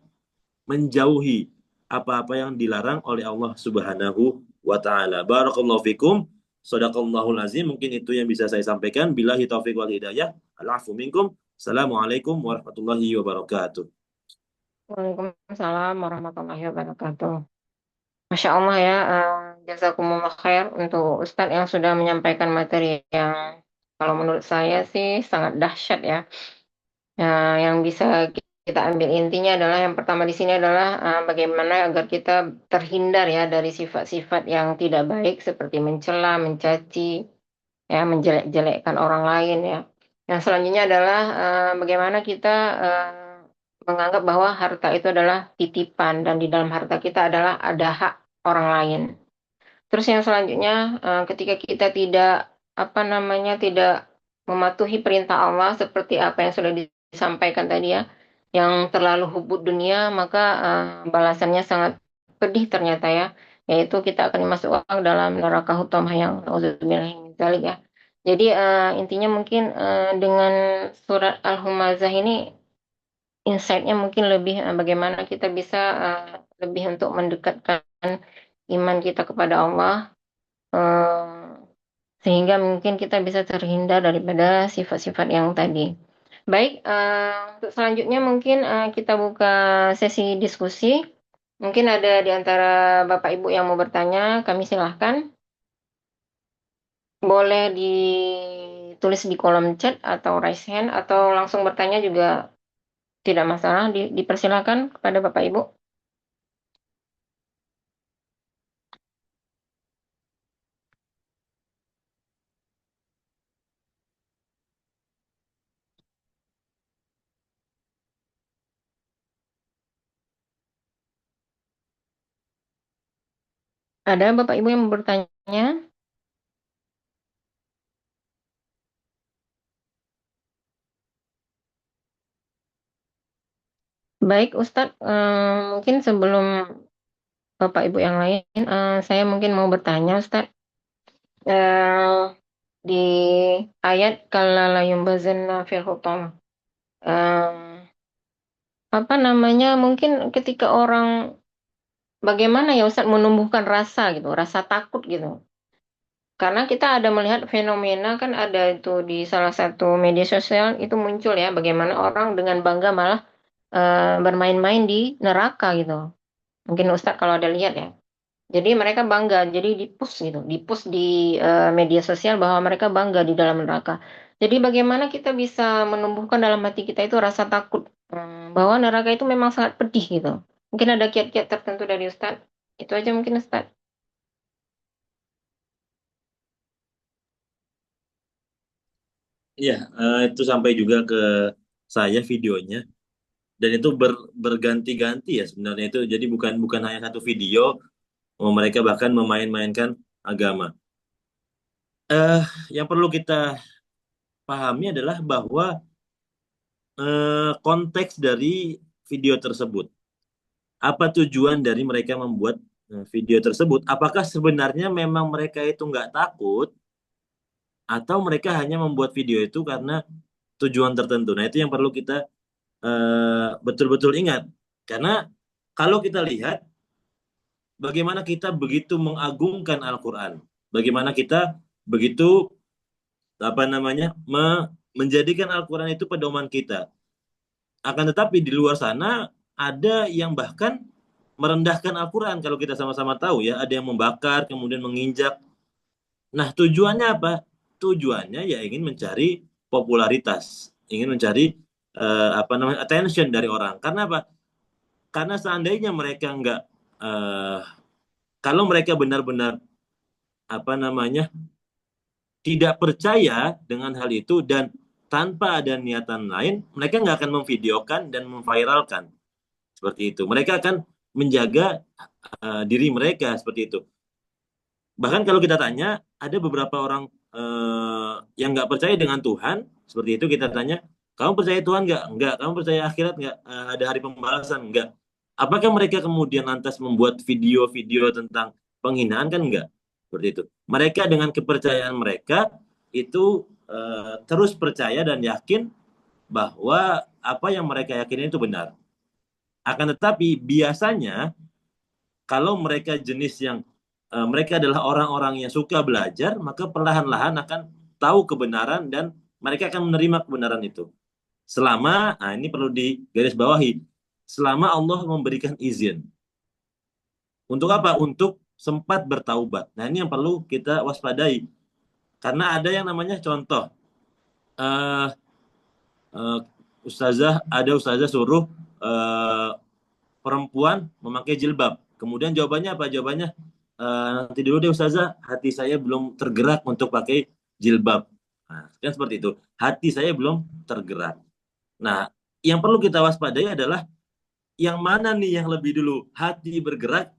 menjauhi apa-apa yang dilarang oleh Allah Subhanahu wa taala. Barakallahu fikum. Shadaqallahul azim. Mungkin itu yang bisa saya sampaikan. Billahi taufiq wal hidayah. Al-afu minkum. Assalamualaikum warahmatullahi wabarakatuh. Waalaikumsalam warahmatullahi wabarakatuh. Masya Allah ya, jazakumullah khair untuk Ustadz yang sudah menyampaikan materi yang kalau menurut saya sih sangat dahsyat ya. Yang bisa kita ambil intinya adalah yang pertama di sini adalah bagaimana agar kita terhindar ya dari sifat-sifat yang tidak baik seperti mencela, mencaci, ya menjelek-jelekkan orang lain ya. Yang selanjutnya adalah bagaimana kita menganggap bahwa harta itu adalah titipan dan di dalam harta kita adalah ada hak orang lain. Terus yang selanjutnya ketika kita tidak tidak mematuhi perintah Allah seperti apa yang sudah disampaikan tadi ya, yang terlalu hubud dunia, maka balasannya sangat pedih ternyata ya, yaitu kita akan dimasukkan dalam neraka hutamah yang nauzubillah min dzalik ya. Jadi intinya mungkin dengan surat Al-Humazah ini insight-nya mungkin lebih bagaimana kita bisa lebih untuk mendekatkan iman kita kepada Allah, sehingga mungkin kita bisa terhindar daripada sifat-sifat yang tadi. Baik, untuk selanjutnya mungkin kita buka sesi diskusi. Mungkin ada di antara Bapak Ibu yang mau bertanya, kami silahkan. Boleh ditulis di kolom chat atau raise hand atau langsung bertanya juga tidak masalah, dipersilakan kepada Bapak Ibu. Ada Bapak Ibu yang mau bertanya? Baik, Ustadz, mungkin sebelum Bapak Ibu yang lain, saya mungkin mau bertanya, Ustadz. Eh, di ayat kalla la yumbazanna fil hutam, mungkin ketika orang bagaimana ya Ustadz menumbuhkan rasa gitu, rasa takut gitu. Karena kita ada melihat fenomena kan ada itu di salah satu media sosial itu muncul ya bagaimana orang dengan bangga malah bermain-main di neraka gitu. Mungkin Ustadz kalau ada lihat ya. Jadi mereka bangga, jadi di-push gitu, di-push di media sosial bahwa mereka bangga di dalam neraka. Jadi bagaimana kita bisa menumbuhkan dalam hati kita itu rasa takut bahwa neraka itu memang sangat pedih gitu. Mungkin ada kiat-kiat tertentu dari Ustadz. Itu aja mungkin Ustadz. Iya, itu sampai juga ke saya videonya dan itu berganti-ganti ya sebenarnya itu. Jadi bukan bukan hanya satu video, mereka bahkan memain-mainkan agama. Eh, yang perlu kita pahami adalah bahwa konteks dari video tersebut. Apa tujuan dari mereka membuat video tersebut? Apakah sebenarnya memang mereka itu nggak takut atau mereka hanya membuat video itu karena tujuan tertentu? Nah, itu yang perlu kita betul-betul ingat. Karena kalau kita lihat bagaimana kita begitu mengagungkan Al-Quran, bagaimana kita begitu apa namanya menjadikan Al-Quran itu pedoman kita. Akan tetapi di luar sana ada yang bahkan merendahkan Al-Quran kalau kita sama-sama tahu ya, ada yang membakar kemudian menginjak. Nah, tujuannya apa? Tujuannya ya ingin mencari popularitas, ingin mencari apa namanya attention dari orang. Karena apa? Karena seandainya mereka nggak eh, kalau mereka benar-benar apa namanya tidak percaya dengan hal itu dan tanpa ada niatan lain, mereka nggak akan memvideokan dan memviralkan seperti itu. Mereka akan menjaga diri mereka seperti itu. Bahkan kalau kita tanya, ada beberapa orang yang nggak percaya dengan Tuhan, seperti itu kita tanya, kamu percaya Tuhan nggak? Nggak. Kamu percaya akhirat nggak? Ada hari pembalasan? Nggak. Apakah mereka kemudian lantas membuat video-video tentang penghinaan? Kan nggak. Seperti itu. Mereka dengan kepercayaan mereka itu terus percaya dan yakin bahwa apa yang mereka yakini itu benar. Akan tetapi biasanya kalau mereka jenis yang mereka adalah orang-orang yang suka belajar, maka perlahan-lahan akan tahu kebenaran dan mereka akan menerima kebenaran itu. Selama, nah ini perlu digarisbawahi, selama Allah memberikan izin. Untuk apa? Untuk sempat bertaubat. Nah ini yang perlu kita waspadai. Karena ada yang namanya contoh, eh eh, ada ustazah suruh eh, perempuan memakai jilbab. Kemudian jawabannya apa? Jawabannya nanti dulu deh ustazah, hati saya belum tergerak untuk pakai jilbab. Nah, kan seperti itu. Hati saya belum tergerak. Nah, yang perlu kita waspadai adalah yang mana nih yang lebih dulu hati bergerak